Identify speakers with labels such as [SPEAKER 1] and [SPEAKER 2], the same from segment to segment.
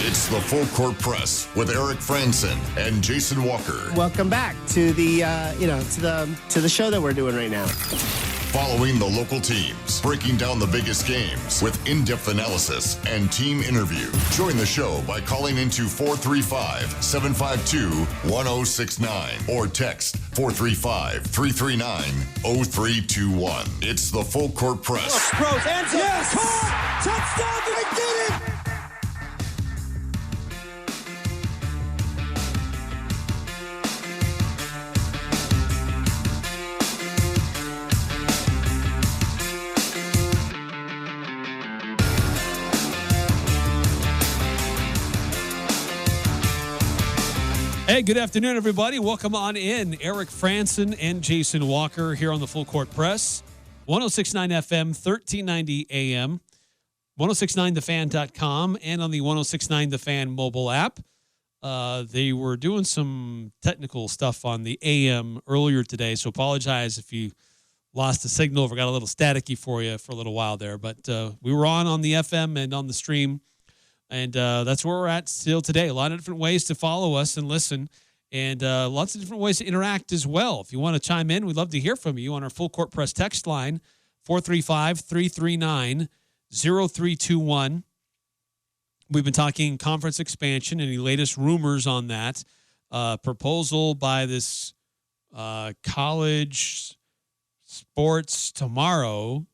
[SPEAKER 1] It's the Full Court Press with Eric Frandsen and Jason Walker.
[SPEAKER 2] Welcome back to the to the show that we're doing right now.
[SPEAKER 1] Following the local teams, breaking down the biggest games with in-depth analysis and team interview. Join the show by calling into 435-752-1069 or text 435-339-0321. It's the Full Court Press.
[SPEAKER 3] Throws, hands up, yes! Caught! Touchdown! They did it!
[SPEAKER 4] Hey, good afternoon, everybody. Welcome on in. Eric Frandsen and Jason Walker here on the Full Court Press. 106.9 FM, 1390 AM, 1069thefan.com, and on the 106.9 The Fan mobile app. They were doing some technical stuff on the AM earlier today, so apologize if you lost the signal or got a little staticky for you for a little while there. But we were on the FM and on the stream. And that's where we're at still today. A lot of different ways to follow us and listen, and lots of different ways to interact as well. If you want to chime in, we'd love to hear from you on our Full Court Press text line, 435-339-0321. We've been talking conference expansion, any latest rumors on that. Proposal by this college sports tomorrow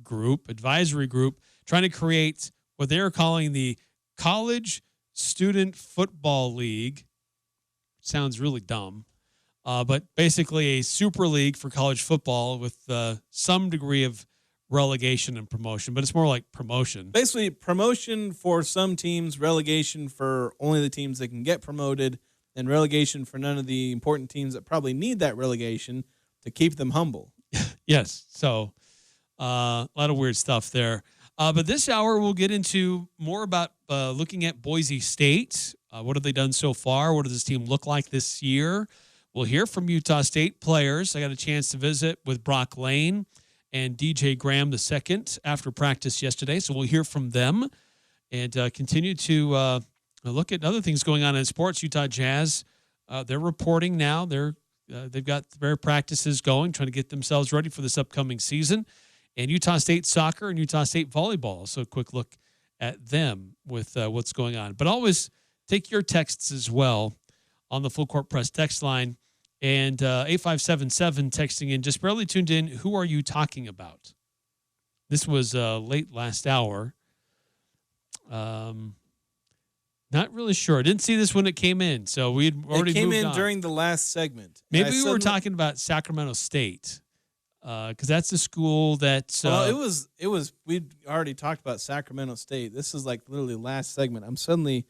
[SPEAKER 4] group, advisory group, trying to create what they're calling the College Student Football League. Sounds really dumb, but basically a super league for college football with some degree of relegation and promotion, but it's more like promotion.
[SPEAKER 5] Basically, promotion for some teams, relegation for only the teams that can get promoted, and relegation for none of the important teams that probably need that relegation to keep them humble.
[SPEAKER 4] Yes, so a lot of weird stuff there. But this hour, we'll get into more about looking at Boise State. What have they done so far? What does this team look like this year? We'll hear from Utah State players. I got a chance to visit with Broc Lane and DJ Graham II after practice yesterday, so we'll hear from them and continue to look at other things going on in sports. Utah Jazz, they're reporting now. They've got their practices going, trying to get themselves ready for this upcoming season. And Utah State soccer and Utah State volleyball. So a quick look at them with what's going on. But always take your texts as well on the Full Court Press text line. And 8577 texting in, just barely tuned in, who are you talking about? This was late last hour. Not really sure. I didn't see this when it came in. So we had already moved on.
[SPEAKER 5] It came in during the last segment.
[SPEAKER 4] Maybe we were talking about Sacramento State. Because that's the school that.
[SPEAKER 5] Well, it was. We'd already talked about Sacramento State. This is like literally last segment. I'm suddenly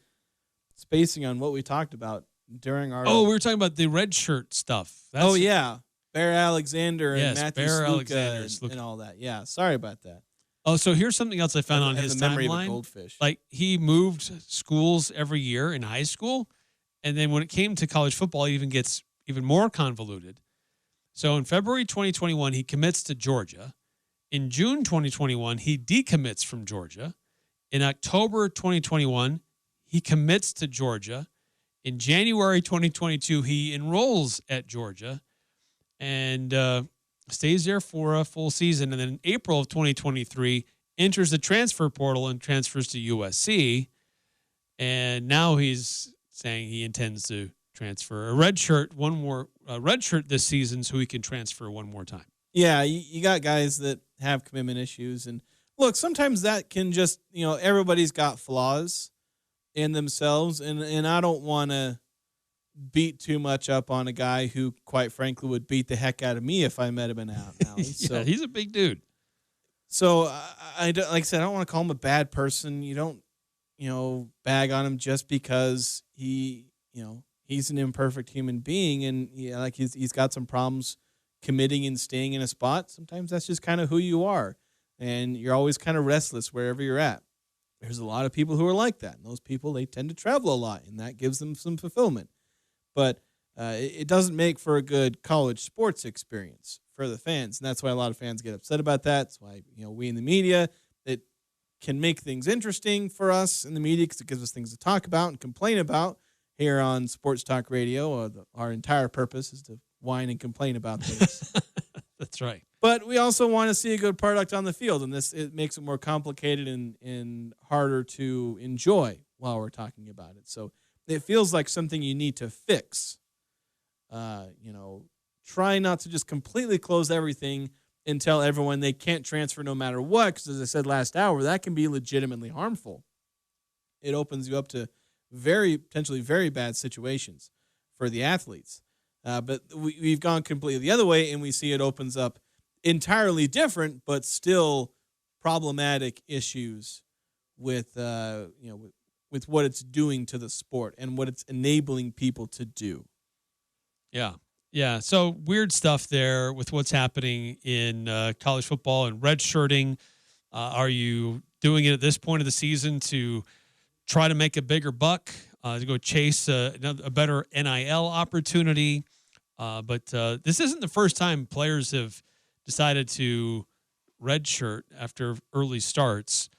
[SPEAKER 5] spacing on what we talked about during our.
[SPEAKER 4] Oh, we were talking about the red shirt stuff.
[SPEAKER 5] Yeah, Bear Alexander and Matthew
[SPEAKER 4] Sluka
[SPEAKER 5] and all that. Yeah, sorry about that.
[SPEAKER 4] Oh, so here's something else I found on his timeline.
[SPEAKER 5] Goldfish.
[SPEAKER 4] Like he moved schools every year in high school, and then when it came to college football, it even gets even more convoluted. So in February 2021, he commits to Georgia. In June 2021, he decommits from Georgia. In October 2021, he commits to Georgia. In January 2022, he enrolls at Georgia and stays there for a full season. And then in April of 2023, enters the transfer portal and transfers to USC. And now he's saying he intends to transfer a red shirt this season so he can transfer one more time.
[SPEAKER 5] Yeah, you got guys that have commitment issues. And look, sometimes that can just, everybody's got flaws in themselves. And I don't want to beat too much up on a guy who, quite frankly, would beat the heck out of me if I met him in an alley.
[SPEAKER 4] Yeah, he's a big dude.
[SPEAKER 5] So, like I said, I don't want to call him a bad person. You don't, bag on him just because he's an imperfect human being, and he's got some problems committing and staying in a spot. Sometimes that's just kind of who you are, and you're always kind of restless wherever you're at. There's a lot of people who are like that, and those people, they tend to travel a lot, and that gives them some fulfillment. But it doesn't make for a good college sports experience for the fans, and that's why a lot of fans get upset about that. That's why we in the media, can make things interesting for us in the media because it gives us things to talk about and complain about here on Sports Talk Radio. Our entire purpose is to whine and complain about things.
[SPEAKER 4] That's right.
[SPEAKER 5] But we also want to see a good product on the field, and it makes it more complicated and harder to enjoy while we're talking about it. So it feels like something you need to fix. Try not to just completely close everything and tell everyone they can't transfer no matter what, because as I said last hour, that can be legitimately harmful. It opens you up to potentially very bad situations for the athletes. But we've gone completely the other way, and we see it opens up entirely different but still problematic issues with what it's doing to the sport and what it's enabling people to do.
[SPEAKER 4] Yeah. So weird stuff there with what's happening in college football and redshirting. Are you doing it at this point of the season to try to make a bigger buck, to go chase a better NIL opportunity? But this isn't the first time players have decided to redshirt after early starts.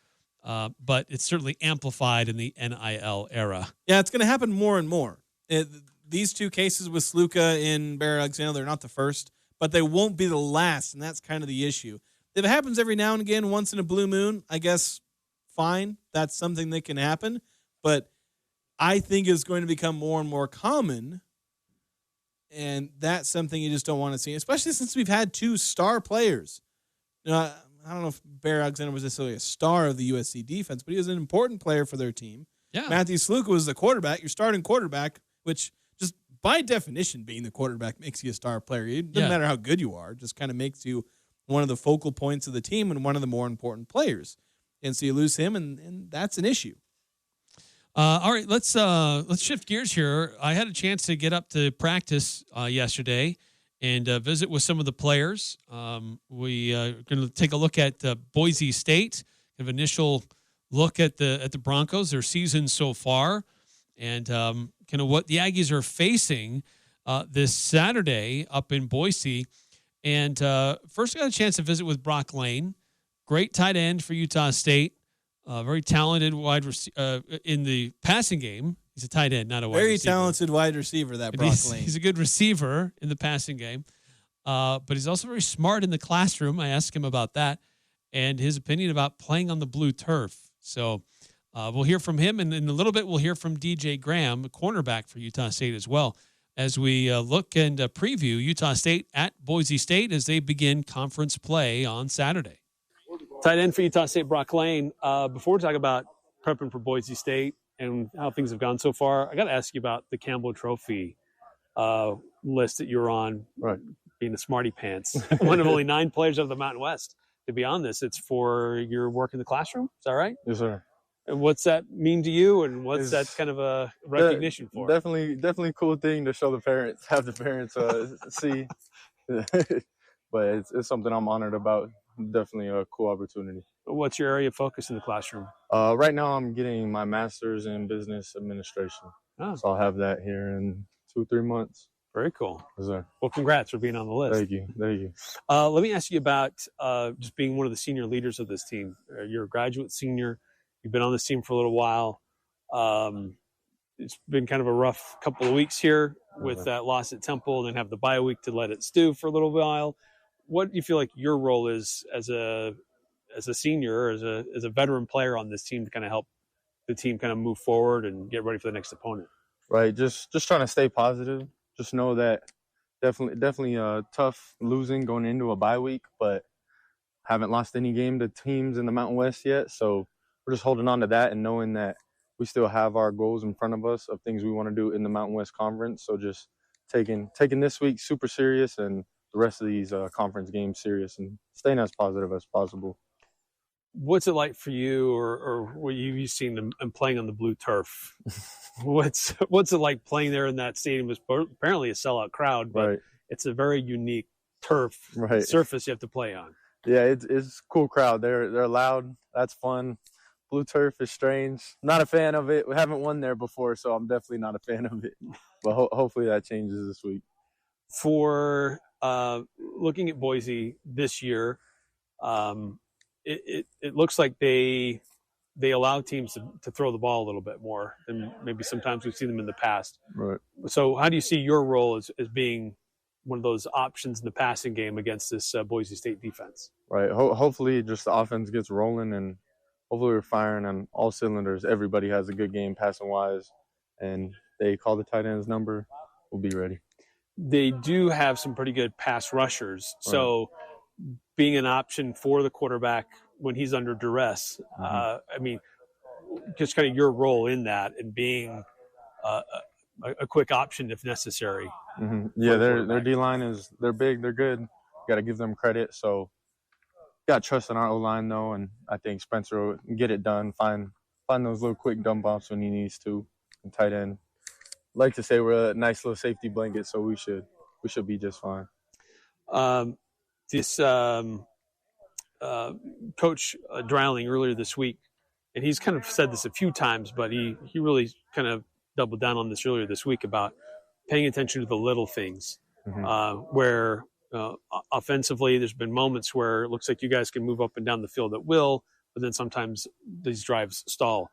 [SPEAKER 4] But it's certainly amplified in the NIL era.
[SPEAKER 5] Yeah, it's going to happen more and more. These two cases with Sluka and Bear Alexander, they're not the first, but they won't be the last, and that's kind of the issue. If it happens every now and again, once in a blue moon, I guess fine. That's something that can happen. But I think it's going to become more and more common, and that's something you just don't want to see, especially since we've had two star players. I don't know if Bear Alexander was necessarily a star of the USC defense, but he was an important player for their team.
[SPEAKER 4] Yeah.
[SPEAKER 5] Matthew Sluka was the quarterback, your starting quarterback, which just by definition being the quarterback makes you a star player. It doesn't matter how good you are. It just kind of makes you one of the focal points of the team and one of the more important players. And so you lose him, and that's an issue.
[SPEAKER 4] All right, let's shift gears here. I had a chance to get up to practice yesterday and visit with some of the players. We are going to take a look at Boise State, kind of initial look at the Broncos, their season so far, and kind of what the Aggies are facing this Saturday up in Boise. And first, I got a chance to visit with Broc Lane, great tight end for Utah State, very talented wide receiver in the passing game. He's a tight end, not a wide receiver.
[SPEAKER 5] Very talented wide receiver, that Broc Lane.
[SPEAKER 4] He's a good receiver in the passing game, but he's also very smart in the classroom. I asked him about that and his opinion about playing on the blue turf. So we'll hear from him, and in a little bit we'll hear from DJ Graham, a cornerback for Utah State as well, as we look and preview Utah State at Boise State as they begin conference play on Saturday. Tight end for Utah State, Broc Lane. Before we talk about prepping for Boise State and how things have gone so far, I got to ask you about the Campbell Trophy list that you're on,
[SPEAKER 6] right?
[SPEAKER 4] Being a smarty pants, one of only 9 players of the Mountain West to be on this. It's for your work in the classroom. Is that right?
[SPEAKER 6] Yes, sir.
[SPEAKER 4] And what's that mean to you, and what's that kind of a recognition for?
[SPEAKER 6] Definitely cool thing to show the parents, have the parents see. But it's something I'm honored about. Definitely a cool opportunity.
[SPEAKER 4] What's your area of focus in the classroom?
[SPEAKER 6] Right now I'm getting my master's in business administration.
[SPEAKER 4] Oh.
[SPEAKER 6] So I'll have that here in 2-3 months.
[SPEAKER 4] Very cool.
[SPEAKER 6] Yes, sir.
[SPEAKER 4] Well, congrats for being on the list.
[SPEAKER 6] Thank you.
[SPEAKER 4] Let me ask you about just being one of the senior leaders of this team. You're a graduate senior. You've been on this team for a little while. It's been kind of a rough couple of weeks here with that loss at Temple, and then have the bye week to let it stew for a little while. What do you feel like your role is as a senior, as a veteran player on this team to kind of help the team kind of move forward and get ready for the next opponent?
[SPEAKER 6] Right. Just trying to stay positive. Just know that definitely tough losing going into a bye week, but haven't lost any game to teams in the Mountain West yet. So we're just holding on to that and knowing that we still have our goals in front of us of things we want to do in the Mountain West Conference. So just taking this week super serious and the rest of these conference games serious and staying as positive as possible.
[SPEAKER 4] What's it like for you, or what you've seen them and playing on the blue turf? What's it like playing there in that stadium? It's apparently a sellout crowd, but
[SPEAKER 6] right.
[SPEAKER 4] It's a very unique turf surface you have to play on.
[SPEAKER 6] Yeah, it's a cool crowd. They're loud. That's fun. Blue turf is strange. Not a fan of it. We haven't won there before, so I'm definitely not a fan of it. But hopefully that changes this week.
[SPEAKER 4] For looking at Boise this year, it looks like they allow teams to throw the ball a little bit more than maybe sometimes we've seen them in the past.
[SPEAKER 6] Right.
[SPEAKER 4] So how do you see your role as being one of those options in the passing game against this Boise State defense?
[SPEAKER 6] Right. Hopefully just the offense gets rolling, and hopefully we're firing on all cylinders. Everybody has a good game passing wise, and they call the tight end's number. We'll be ready.
[SPEAKER 4] They do have some pretty good pass rushers.
[SPEAKER 6] Right.
[SPEAKER 4] So being an option for the quarterback when he's under duress, I mean, just kind of your role in that and being a quick option if necessary.
[SPEAKER 6] Yeah, their D-line they're big, they're good. Got to give them credit. So got to trust in our O-line though, and I think Spencer will get it done. Find those little quick dump offs when he needs to. And tight end, like to say we're a nice little safety blanket, so we should be just fine.
[SPEAKER 4] Coach Dreiling earlier this week, and he's kind of said this a few times, but he really kind of doubled down on this earlier this week about paying attention to the little things, where offensively there's been moments where it looks like you guys can move up and down the field at will, but then sometimes these drives stall.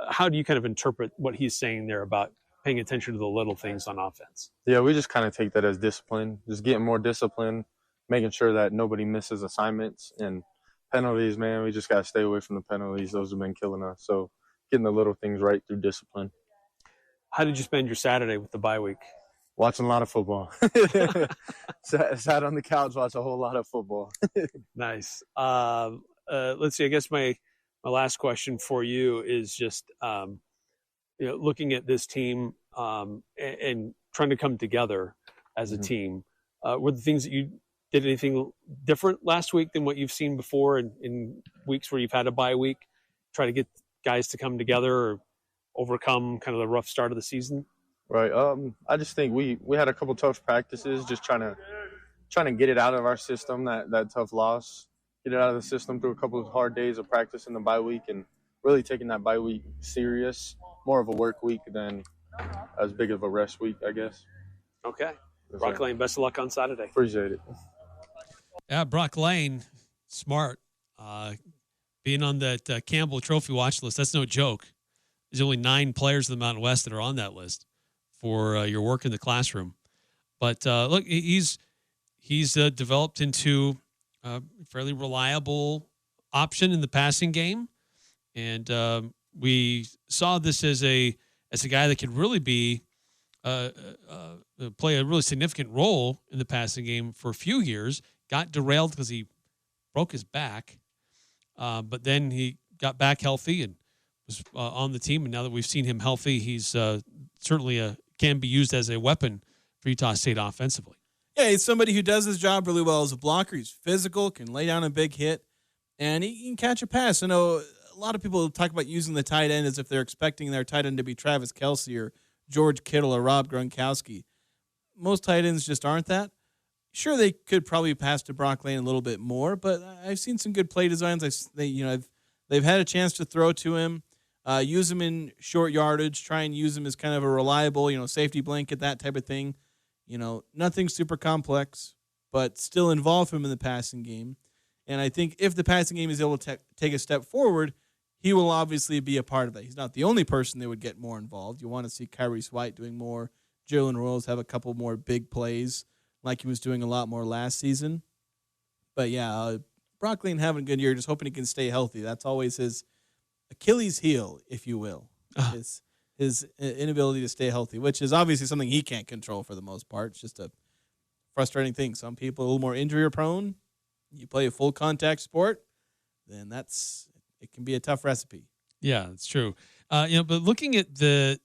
[SPEAKER 4] How do you kind of interpret what he's saying there about paying attention to the little things on offense?
[SPEAKER 6] Yeah, we just kind of take that as discipline, just getting more discipline, making sure that nobody misses assignments, and penalties, man, we just got to stay away from the penalties. Those have been killing us. So getting the little things right through discipline.
[SPEAKER 4] How did you spend your Saturday with the bye week?
[SPEAKER 6] Watching a lot of football. Sat on the couch, watched a whole lot of football.
[SPEAKER 4] Nice. Let's see, I guess my last question for you is just, looking at this team and trying to come together as a team. Were the things that you did anything different last week than what you've seen before in weeks where you've had a bye week? Try to get guys to come together or overcome kind of the rough start of the season?
[SPEAKER 6] Right. I just think we had a couple tough practices, just trying to get it out of our system, that tough loss, get it out of the system through a couple of hard days of practice in the bye week, and really taking that bye week serious, more of a work week than as big of a rest week, I guess.
[SPEAKER 4] Okay. Broc Lane, best of luck on Saturday.
[SPEAKER 6] Appreciate it.
[SPEAKER 4] Yeah, Broc Lane, smart. Being on that Campbell Trophy watch list, that's no joke. There's only 9 players in the Mountain West that are on that list for your work in the classroom. But look, he's developed into a fairly reliable option in the passing game, and we saw this as a guy that could really be play a really significant role in the passing game for a few years. Got derailed because he broke his back, but then he got back healthy and was on the team. And now that we've seen him healthy, he's certainly can be used as a weapon for Utah State offensively.
[SPEAKER 5] Yeah, he's somebody who does his job really well as a blocker. He's physical, can lay down a big hit, and he can catch a pass. I know a lot of people talk about using the tight end as if they're expecting their tight end to be Travis Kelce or George Kittle or Rob Gronkowski. Most tight ends just aren't that. Sure, they could probably pass to Broc Lane a little bit more, but I've seen some good play designs. They've had a chance to throw to him, use him in short yardage, try and use him as kind of a reliable, safety blanket, that type of thing. Nothing super complex, but still involve him in the passing game. And I think if the passing game is able to take a step forward, he will obviously be a part of that. He's not the only person that would get more involved. You want to see Kyrie White doing more, Jalen Royals have a couple more big plays like he was doing a lot more last season. But yeah, Broc Lane having a good year, just hoping he can stay healthy. That's always his Achilles heel, if you will, his inability to stay healthy, which is obviously something he can't control for the most part. It's just a frustrating thing. Some people are a little more injury prone. You play a full contact sport, then it can be a tough recipe. Yeah, that's true. But looking at the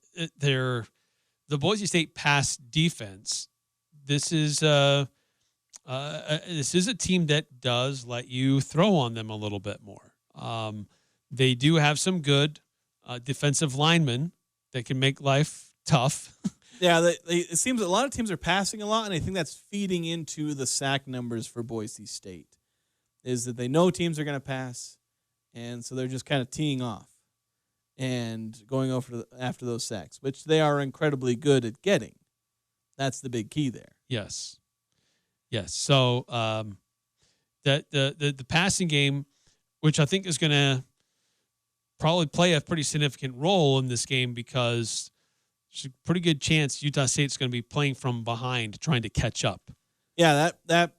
[SPEAKER 5] Boise State pass defense, this is a team that does let you throw on them a little bit more. They do have some good defensive linemen that can make life tough. Yeah, it seems a lot of teams are passing a lot, and I think that's feeding into the sack numbers for Boise State, is that they know teams are going to pass, and so they're just kind of teeing off and going after those sacks, which they are incredibly good at getting. That's the big key there. Yes. So the passing game
[SPEAKER 4] which I think is going to probably play a pretty significant role in this game because there's a pretty good chance Utah State's going to be playing from behind, trying to catch up.
[SPEAKER 5] Yeah, that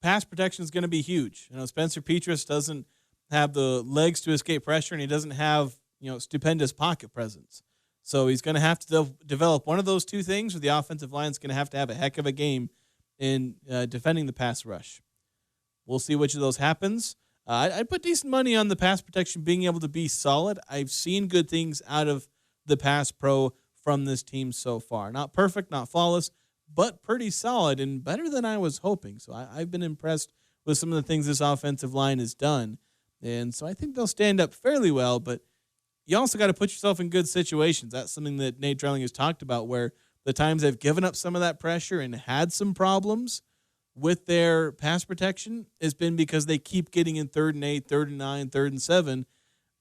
[SPEAKER 5] pass protection is going to be huge. Spencer Petras doesn't have the legs to escape pressure, and he doesn't have stupendous pocket presence. So he's going to have to develop one of those two things, or the offensive line is going to have a heck of a game in defending the pass rush. We'll see which of those happens. I'd put decent money on the pass protection being able to be solid. I've seen good things out of the pass pro from this team so far. Not perfect, not flawless, but pretty solid and better than I was hoping. So I've been impressed with some of the things this offensive line has done. And so I think they'll stand up fairly well, but you also got to put yourself in good situations. That's something that Nate Dreiling has talked about, where the times they've given up some of that pressure and had some problems with their pass protection has been because they keep getting in 3rd and 8, 3rd and 9, 3rd and 7,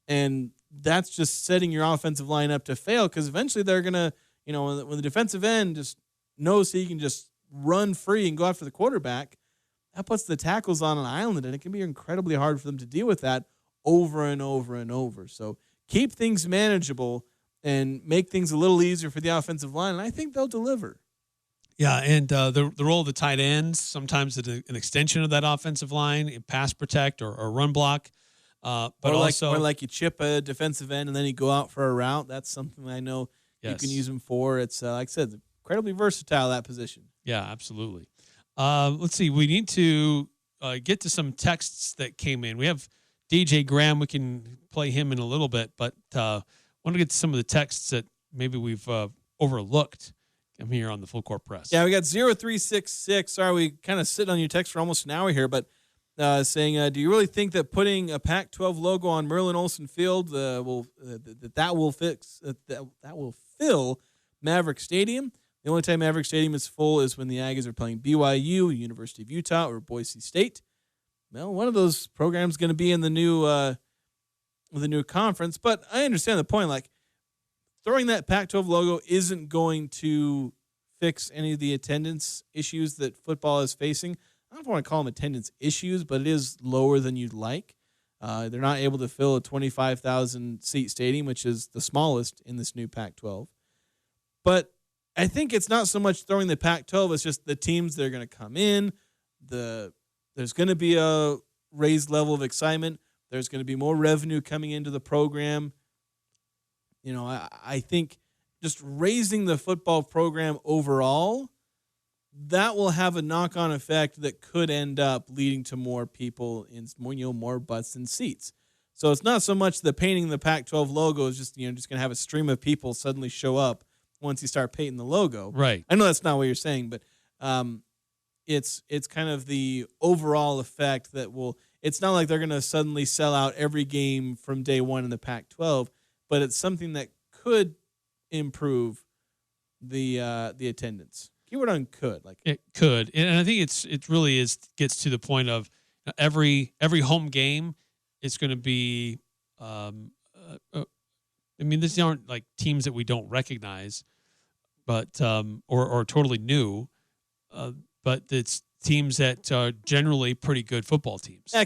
[SPEAKER 5] and that's just setting your offensive line up to fail because eventually they're going to, when the defensive end just knows he can just run free and go after the quarterback, that puts the tackles on an island, and it can be incredibly hard for them to deal with that over and over and over. So keep things manageable and make things a little easier for the offensive line, and I think they'll deliver.
[SPEAKER 4] Yeah, and the role of the tight ends, sometimes an extension of that offensive line, pass protect or run block. But
[SPEAKER 5] or like you chip a defensive end and then you go out for a route. That's something I know you can use them for. It's, like I said, incredibly versatile, that position.
[SPEAKER 4] Yeah, absolutely. Let's see. We need to get to some texts that came in. We have DJ Graham. We can play him in a little bit, but I want to get to some of the texts that maybe we've overlooked. I'm here on the Full Court Press.
[SPEAKER 5] Yeah, we got 0366. Sorry, we kind of sit on your text for almost an hour here, but saying, do you really think that putting a Pac-12 logo on Merlin Olsen Field will fill Maverick Stadium? The only time Maverick Stadium is full is when the Aggies are playing BYU, University of Utah, or Boise State. Well, one of those programs is going to be in the new conference, but I understand the point. Like, throwing that Pac-12 logo isn't going to fix any of the attendance issues that football is facing. I don't want to call them attendance issues, but it is lower than you'd like. They're not able to fill a 25,000-seat stadium, which is the smallest in this new Pac-12. But I think it's not so much throwing the Pac-12, it's just the teams that are going to come in. There's going to be a raised level of excitement. There's going to be more revenue coming into the program. I think just raising the football program overall, that will have a knock-on effect that could end up leading to more people in more butts and seats. So it's not so much the painting the Pac-12 logo is just going to have a stream of people suddenly show up once you start painting the logo.
[SPEAKER 4] Right.
[SPEAKER 5] I know that's not what you're saying, but it's kind of the overall effect that will. It's not like they're going to suddenly sell out every game from day one in the Pac-12, but it's something that could improve the attendance. Keyword on could. Like
[SPEAKER 4] it could, and I think it really gets to the point of every home game. It's going to be. These aren't like teams that we don't recognize, but or totally new, but it's teams that are generally pretty good football teams.
[SPEAKER 5] Yeah,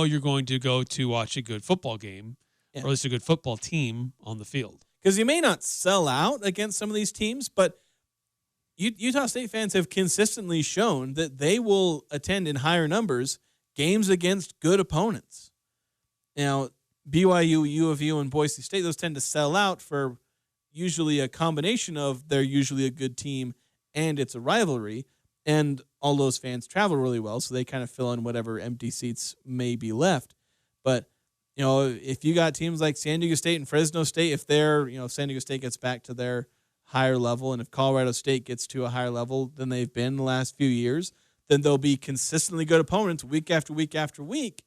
[SPEAKER 4] you're going to go to watch a good football game, or at least a good football team on the field.
[SPEAKER 5] Because you may not sell out against some of these teams, but Utah State fans have consistently shown that they will attend in higher numbers games against good opponents. Now, BYU, U of U, and Boise State, those tend to sell out for usually a combination of they're usually a good team and it's a rivalry, and all those fans travel really well, so they kind of fill in whatever empty seats may be left. But, if you got teams like San Diego State and Fresno State, if San Diego State gets back to their higher level, and if Colorado State gets to a higher level than they've been the last few years, then they'll be consistently good opponents week after week after week.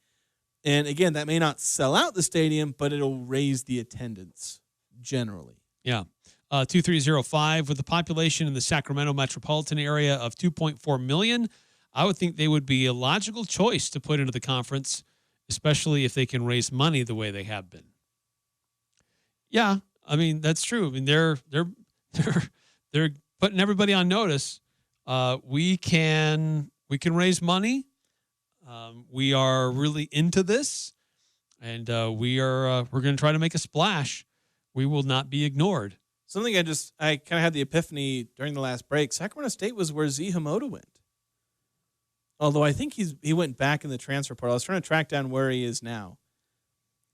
[SPEAKER 5] And again, that may not sell out the stadium, but it'll raise the attendance generally.
[SPEAKER 4] Yeah. 2305, with the population in the Sacramento metropolitan area of 2.4 million, I would think they would be a logical choice to put into the conference, especially if they can raise money the way they have been. Yeah, that's true. They're putting everybody on notice. We can raise money. We are really into this. And we're going to try to make a splash. We will not be ignored.
[SPEAKER 5] Something I kind of had the epiphany during the last break. Sacramento State was where Z Hamoda went. Although I think he went back in the transfer portal. I was trying to track down where he is now,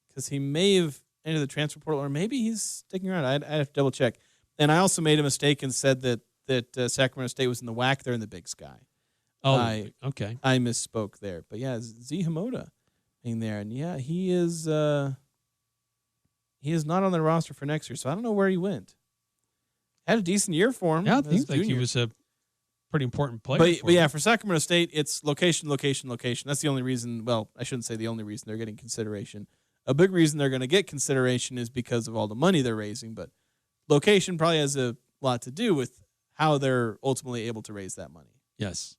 [SPEAKER 5] because he may have entered the transfer portal, or maybe he's sticking around. I'd have to double check. And I also made a mistake and said that Sacramento State was in the WAC. They're in the Big Sky.
[SPEAKER 4] Oh, okay.
[SPEAKER 5] I misspoke there. But yeah, Z Hamoda being there, and yeah, he is not on the roster for next year. So I don't know where he went. Had a decent year for him.
[SPEAKER 4] Yeah, I think he was a pretty important player.
[SPEAKER 5] But yeah, for Sacramento State, it's location, location, location. That's the only reason. Well, I shouldn't say the only reason they're getting consideration. A big reason they're going to get consideration is because of all the money they're raising. But location probably has a lot to do with how they're ultimately able to raise that money.
[SPEAKER 4] Yes.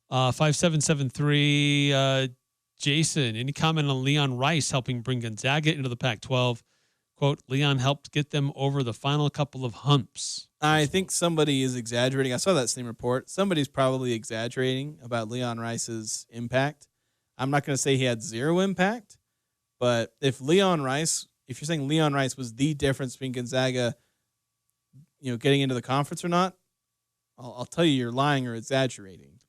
[SPEAKER 4] 5773, Jason, any comment on Leon Rice helping bring Gonzaga into the Pac-12? Quote, Leon helped get them over the final couple of humps.
[SPEAKER 5] I think somebody is exaggerating. I saw that same report. Somebody's probably exaggerating about Leon Rice's impact. I'm not going to say he had zero impact, but if you're saying Leon Rice was the difference between Gonzaga, getting into the conference or not, I'll tell you you're lying or exaggerating,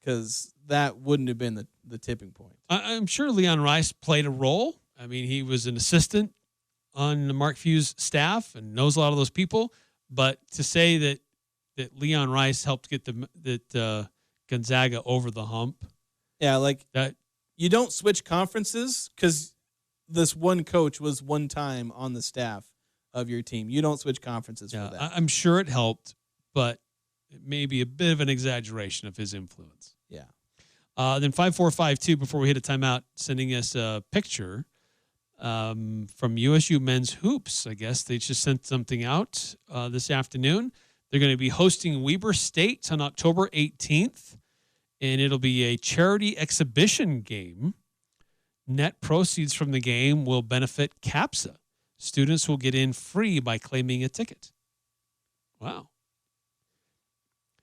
[SPEAKER 5] because that wouldn't have been the tipping point.
[SPEAKER 4] I'm sure Leon Rice played a role. I mean, he was an assistant on Mark Few's staff and knows a lot of those people. But to say that Leon Rice helped get Gonzaga over the hump.
[SPEAKER 5] Yeah, like
[SPEAKER 4] that.
[SPEAKER 5] You don't switch conferences because this one coach was one time on the staff of your team. You don't switch conferences for that.
[SPEAKER 4] I'm sure it helped, but it may be a bit of an exaggeration of his influence.
[SPEAKER 5] Yeah.
[SPEAKER 4] Then 5452, before we hit a timeout, sending us a picture from USU Men's Hoops. I guess they just sent something out this afternoon. They're going to be hosting Weber State on October 18th, and it'll be a charity exhibition game. Net proceeds from the game will benefit CAPSA. Students will get in free by claiming a ticket. Wow.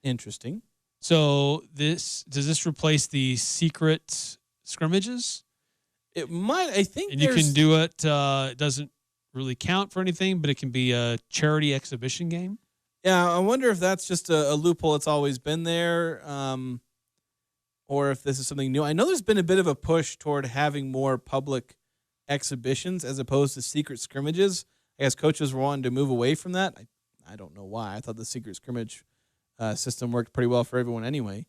[SPEAKER 5] Interesting.
[SPEAKER 4] So does this replace the secret scrimmages?
[SPEAKER 5] It might. I think.
[SPEAKER 4] And you can do it. It doesn't really count for anything, but it can be a charity exhibition game.
[SPEAKER 5] Yeah, I wonder if that's just a loophole that's always been there, or if this is something new. I know there's been a bit of a push toward having more public exhibitions as opposed to secret scrimmages. I guess coaches were wanting to move away from that. I don't know why. I thought the secret scrimmage system worked pretty well for everyone anyway.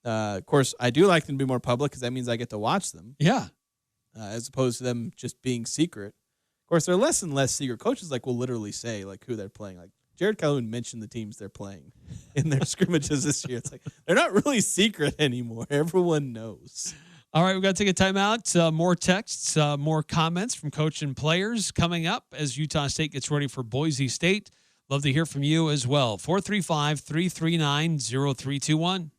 [SPEAKER 5] Of course, I do like them to be more public because that means I get to watch them.
[SPEAKER 4] Yeah.
[SPEAKER 5] As opposed to them just being secret. Of course, they're less and less secret. Coaches will literally say who they're playing. Like Jared Calhoun mentioned the teams they're playing in their scrimmages this year. It's they're not really secret anymore. Everyone knows.
[SPEAKER 4] All right, we've got to take a timeout. More texts, more comments from coach and players coming up as Utah State gets ready for Boise State. Love to hear from you as well. 435-339-0321.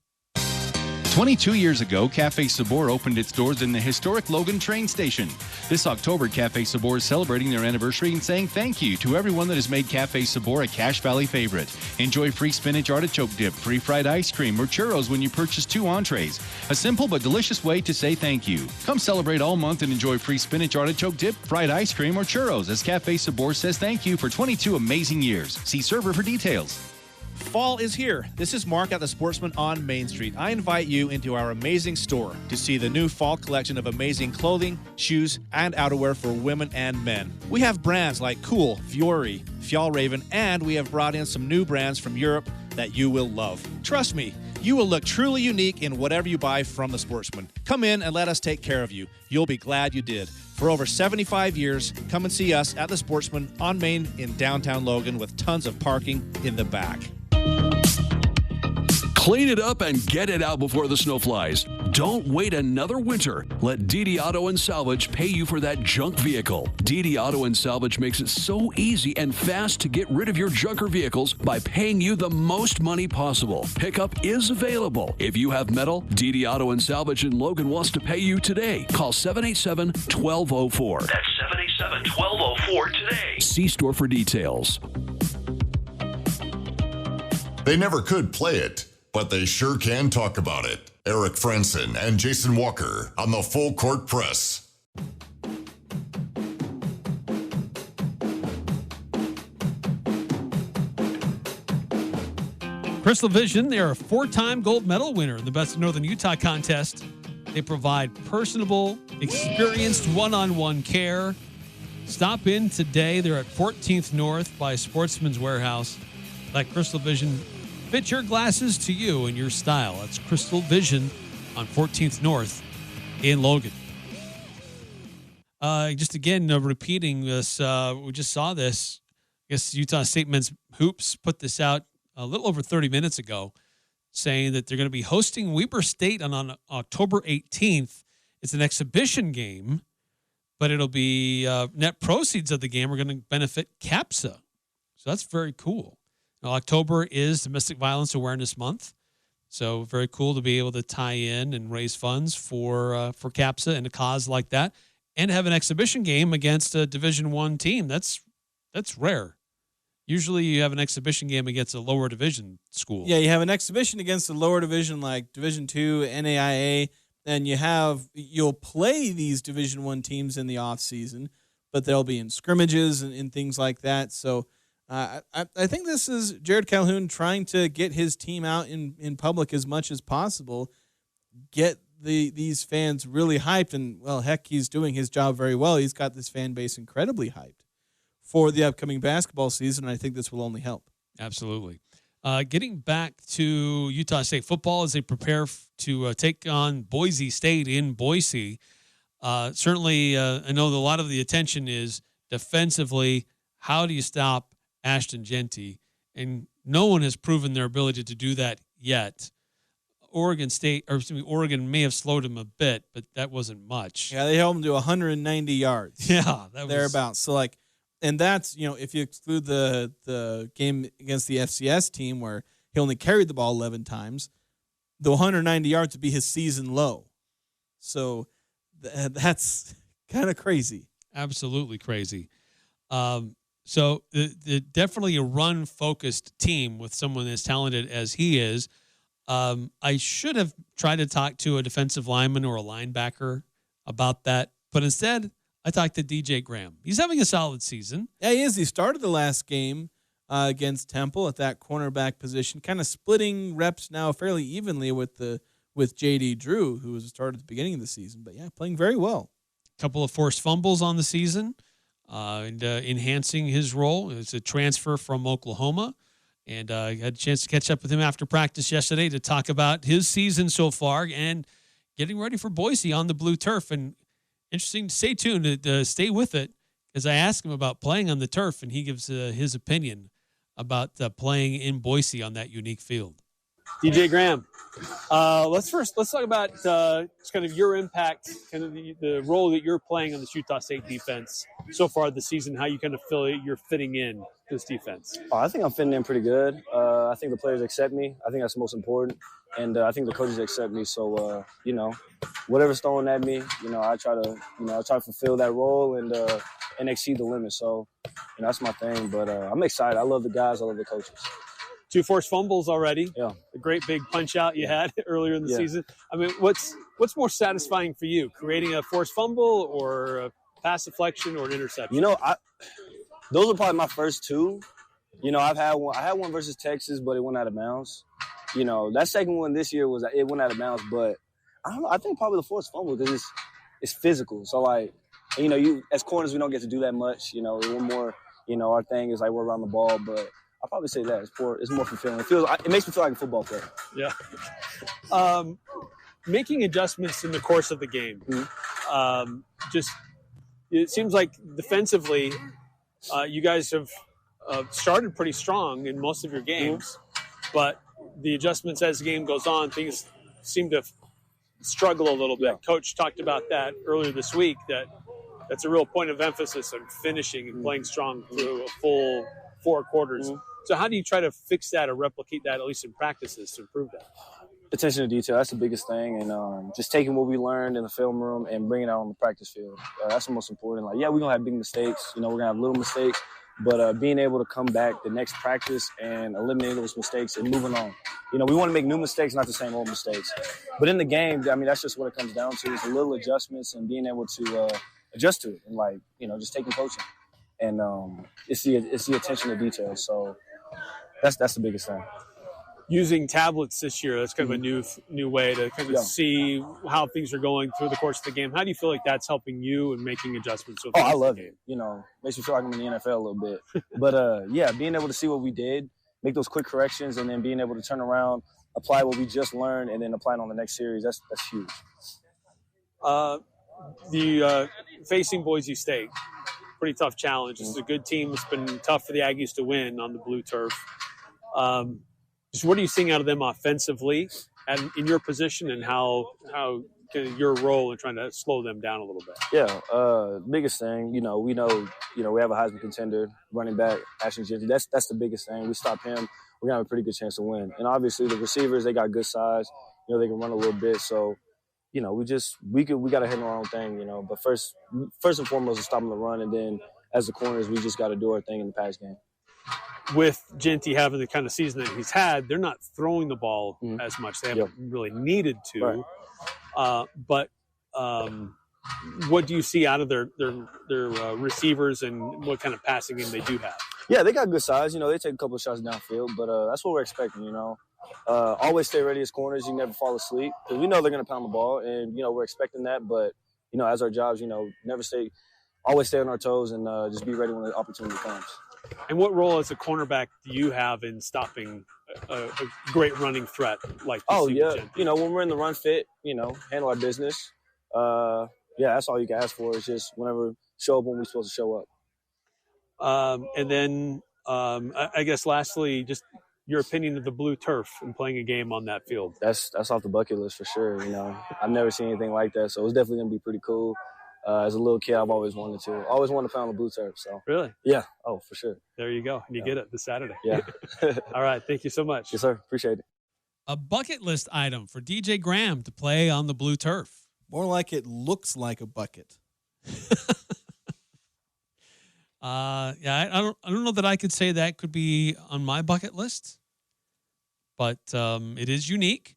[SPEAKER 7] 22 years ago, Cafe Sabor opened its doors in the historic Logan train station. This October, Cafe Sabor is celebrating their anniversary and saying thank you to everyone that has made Cafe Sabor a Cache Valley favorite. Enjoy free spinach artichoke dip, free fried ice cream, or churros when you purchase 2 entrees. A simple but delicious way to say thank you. Come celebrate all month and enjoy free spinach artichoke dip, fried ice cream, or churros as Cafe Sabor says thank you for 22 amazing years. See server for details.
[SPEAKER 8] Fall is here. This is Mark at the Sportsman on Main Street. I invite you into our amazing store to see the new fall collection of amazing clothing, shoes, and outerwear for women and men. We have brands like Cool, Fiore, Fjallraven, and we have brought in some new brands from Europe that you will love. Trust me, you will look truly unique in whatever you buy from the Sportsman. Come in and let us take care of you. You'll be glad you did. For over 75 years, come and see us at the Sportsman on Main in downtown Logan with tons of parking in the back.
[SPEAKER 9] Clean it up and get it out before the snow flies. Don't wait another winter. Let DD Auto and Salvage pay you for that junk vehicle. DD Auto and Salvage makes it so easy and fast to get rid of your junker vehicles by paying you the most money possible. Pickup is available. If you have metal, DD Auto and Salvage in Logan wants to pay you today. Call 787-1204. That's 787-1204 today. See store for details.
[SPEAKER 1] They never could play it, but they sure can talk about it. Eric Frandsen and Jason Walker on the Full Court Press.
[SPEAKER 4] Crystal Vision, they are a 4-time gold medal winner in the Best of Northern Utah contest. They provide personable, experienced one-on-one care. Stop in today. They're at 14th North by Sportsman's Warehouse. Let Crystal Vision fit your glasses to you and your style. That's Crystal Vision on 14th North in Logan. Just again, repeating this, we just saw this. I guess Utah State Men's Hoops put this out a little over 30 minutes ago, saying that they're going to be hosting Weber State on October 18th. It's an exhibition game, but it'll be net proceeds of the game are going to benefit CAPSA. So that's very cool. Now, October is Domestic Violence Awareness Month, so very cool to be able to tie in and raise funds for CAPSA and a cause like that, and have an exhibition game against a Division I team. That's rare. Usually you have an exhibition game against a lower division school.
[SPEAKER 5] Yeah, you have an exhibition against a lower division like Division II, NAIA, and you'll play these Division I teams in the off season, but they'll be in scrimmages and things like that. So I think this is Jared Calhoun trying to get his team out in public as much as possible, get these fans really hyped, and, well, heck, he's doing his job very well. He's got this fan base incredibly hyped for the upcoming basketball season, and I think this will only help.
[SPEAKER 4] Absolutely. Getting back to Utah State football as they prepare to take on Boise State in Boise, certainly I know that a lot of the attention is defensively, how do you stop Ashton Genty? And no one has proven their ability to do that yet. Oregon may have slowed him a bit, but that wasn't much.
[SPEAKER 5] Yeah, they held him to 190 yards.
[SPEAKER 4] Yeah, that was
[SPEAKER 5] thereabouts. So, and that's, if you exclude the game against the FCS team where he only carried the ball 11 times, the 190 yards would be his season low. So that's kind of crazy.
[SPEAKER 4] Absolutely crazy. So definitely a run-focused team with someone as talented as he is. I should have tried to talk to a defensive lineman or a linebacker about that, but instead I talked to DJ Graham. He's having a solid season.
[SPEAKER 5] Yeah, he is. He started the last game against Temple at that cornerback position, kind of splitting reps now fairly evenly with J.D. Drew, who was a starter at the beginning of the season. But, yeah, playing very well.
[SPEAKER 4] A couple of forced fumbles on the season and enhancing his role. It's a transfer from Oklahoma. And I had a chance to catch up with him after practice yesterday to talk about his season so far and getting ready for Boise on the blue turf. And interesting, stay tuned, to stay with it, because I asked him about playing on the turf, and he gives his opinion about playing in Boise on that unique field.
[SPEAKER 10] DJ Graham, let's talk about kind of your impact, kind of the role that you're playing on this Utah State defense so far this season, how you kind of feel you're fitting in this defense.
[SPEAKER 11] I think I'm fitting in pretty good. I think the players accept me. I think that's the most important. And I think the coaches accept me. So, whatever's thrown at me, I try to fulfill that role and exceed the limit. So, that's my thing. But I'm excited. I love the guys. I love the coaches.
[SPEAKER 10] 2 forced fumbles already.
[SPEAKER 11] Yeah.
[SPEAKER 10] A great big punch out you had earlier in the season. I mean, what's more satisfying for you, creating a forced fumble or a pass deflection or an interception?
[SPEAKER 11] Those are probably my first 2. I had one versus Texas, but it went out of bounds. That second one this year it went out of bounds, but I don't know. I think probably the forced fumble because it's physical. So you as corners we don't get to do that much. We're more, our thing is we're around the ball, but I'll probably say that it's more fulfilling. It makes me feel like a football player.
[SPEAKER 10] Yeah. Making adjustments in the course of the game.
[SPEAKER 11] Mm-hmm.
[SPEAKER 10] It seems like defensively, you guys have started pretty strong in most of your games, but the adjustments as the game goes on, things seem to struggle a little bit. Yeah. Coach talked about that earlier this week, that's a real point of emphasis on finishing and playing strong through a full 4 quarters. Mm-hmm. So how do you try to fix that or replicate that, at least in practices, to improve that?
[SPEAKER 11] Attention to detail, that's the biggest thing. And just taking what we learned in the film room and bringing it out on the practice field. That's the most important. We're going to have big mistakes. We're going to have little mistakes. But being able to come back the next practice and eliminate those mistakes and moving on. We want to make new mistakes, not the same old mistakes. But in the game, that's just what it comes down to, is the little adjustments and being able to adjust to it and, just taking coaching. And it's the attention to detail. So that's the biggest thing.
[SPEAKER 10] using tablets this year. That's kind of a new way to kind of see how things are going through the course of the game. How do you feel like that's helping you and making adjustments?
[SPEAKER 11] Oh, I love it. Makes me feel like I'm in the NFL a little bit. But being able to see what we did, make those quick corrections, and then being able to turn around, apply what we just learned, and then apply it on the next series. That's huge.
[SPEAKER 10] Facing Boise State, pretty tough challenge. This is a good team. It's been tough for the Aggies to win on the blue turf. Just what are you seeing out of them offensively and in your position, and how your role in trying to slow them down a little bit?
[SPEAKER 11] Yeah, biggest thing, we know, we have a Heisman contender, running back, Ashton Jenkins. That's the biggest thing. We stop him, we're gonna have a pretty good chance to win. And obviously the receivers, they got good size. They can run a little bit. So, we got to hit our own thing, But first and foremost is stopping the run, and then as the corners, we just got to do our thing in the pass game.
[SPEAKER 10] With Genty having the kind of season that he's had, they're not throwing the ball as much. They haven't really needed to. Right. But what do you see out of their receivers, and what kind of passing game they do have?
[SPEAKER 11] Yeah, they got good size. They take a couple of shots downfield, but that's what we're expecting, Always stay ready as corners. You never fall asleep, because we know they're going to pound the ball, and, we're expecting that. But, as our jobs, always stay on our toes and just be ready when the opportunity comes.
[SPEAKER 10] And what role as a cornerback do you have in stopping a great running threat like this?
[SPEAKER 11] Oh, yeah. When we're in the run fit, handle our business. That's all you can ask for, is just whenever show up when we're supposed to show up.
[SPEAKER 10] And then I guess lastly, just your opinion of the blue turf and playing a game on that field.
[SPEAKER 11] That's off the bucket list for sure. I've never seen anything like that, so it's definitely going to be pretty cool. As a little kid, I've always wanted to play on the blue turf. So
[SPEAKER 10] really,
[SPEAKER 11] yeah, oh for sure.
[SPEAKER 10] There you go, and you get it this Saturday.
[SPEAKER 11] Yeah.
[SPEAKER 10] All right, thank you so much.
[SPEAKER 11] Yes, sir. Appreciate it.
[SPEAKER 4] A bucket list item for DJ Graham to play on the blue turf.
[SPEAKER 5] More like it looks like a bucket.
[SPEAKER 4] I don't know that I could say that could be on my bucket list, but it is unique.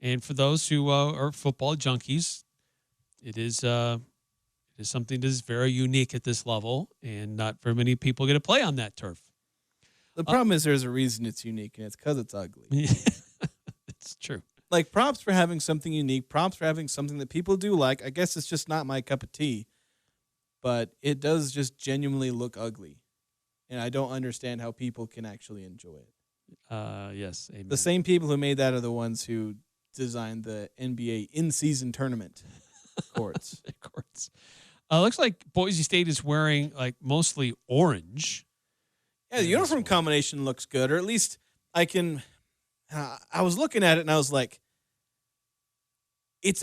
[SPEAKER 4] And for those who are football junkies, it is something that is very unique at this level, and not very many people get to play on that turf.
[SPEAKER 5] The problem is there's a reason it's unique, and it's because it's ugly.
[SPEAKER 4] It's true.
[SPEAKER 5] Like, props for having something unique, props for having something that people do like. I guess it's just not my cup of tea, but it does just genuinely look ugly, and I don't understand how people can actually enjoy it.
[SPEAKER 4] Yes, amen.
[SPEAKER 5] The same people who made that are the ones who designed the NBA in-season tournament courts.
[SPEAKER 4] Looks like Boise State is wearing mostly orange.
[SPEAKER 5] Yeah, the uniform combination looks good, or at least I can. I was looking at it and I was like, it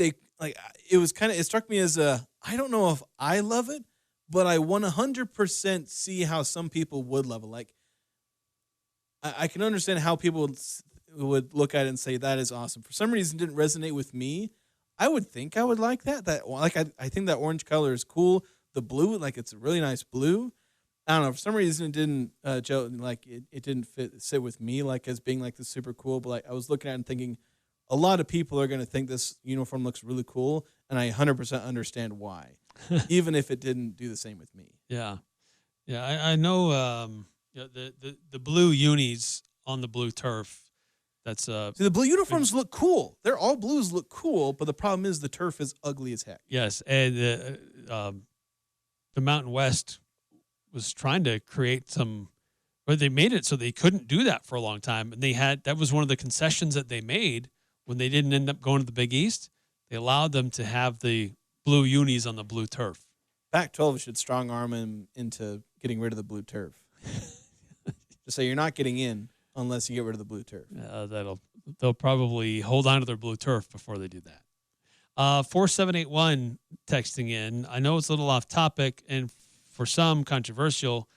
[SPEAKER 5] struck me as I don't know if I love it, but I 100% see how some people would love it. Like, I can understand how people would look at it and say that is awesome. For some reason, it didn't resonate with me. I would think I would like that. I think that orange color is cool. The blue, it's a really nice blue. I don't know. For some reason, it didn't it didn't sit with me as being this super cool. But I was looking at it and thinking, a lot of people are going to think this uniform looks really cool, and I 100% understand why, even if it didn't do the same with me.
[SPEAKER 4] Yeah, I know. The blue unis on the blue turf. That's
[SPEAKER 5] See, the blue uniforms look cool. They're all blues look cool, but the problem is the turf is ugly as heck.
[SPEAKER 4] Yes, and the Mountain West was trying to create but they made it so they couldn't do that for a long time, and that was one of the concessions that they made when they didn't end up going to the Big East. They allowed them to have the blue unis on the blue turf.
[SPEAKER 5] Pac-12 should strong arm him into getting rid of the blue turf. Just say you're not getting in unless you get rid of the blue turf.
[SPEAKER 4] They'll probably hold on to their blue turf before they do that. 4781 texting in. I know it's a little off topic and for some controversial,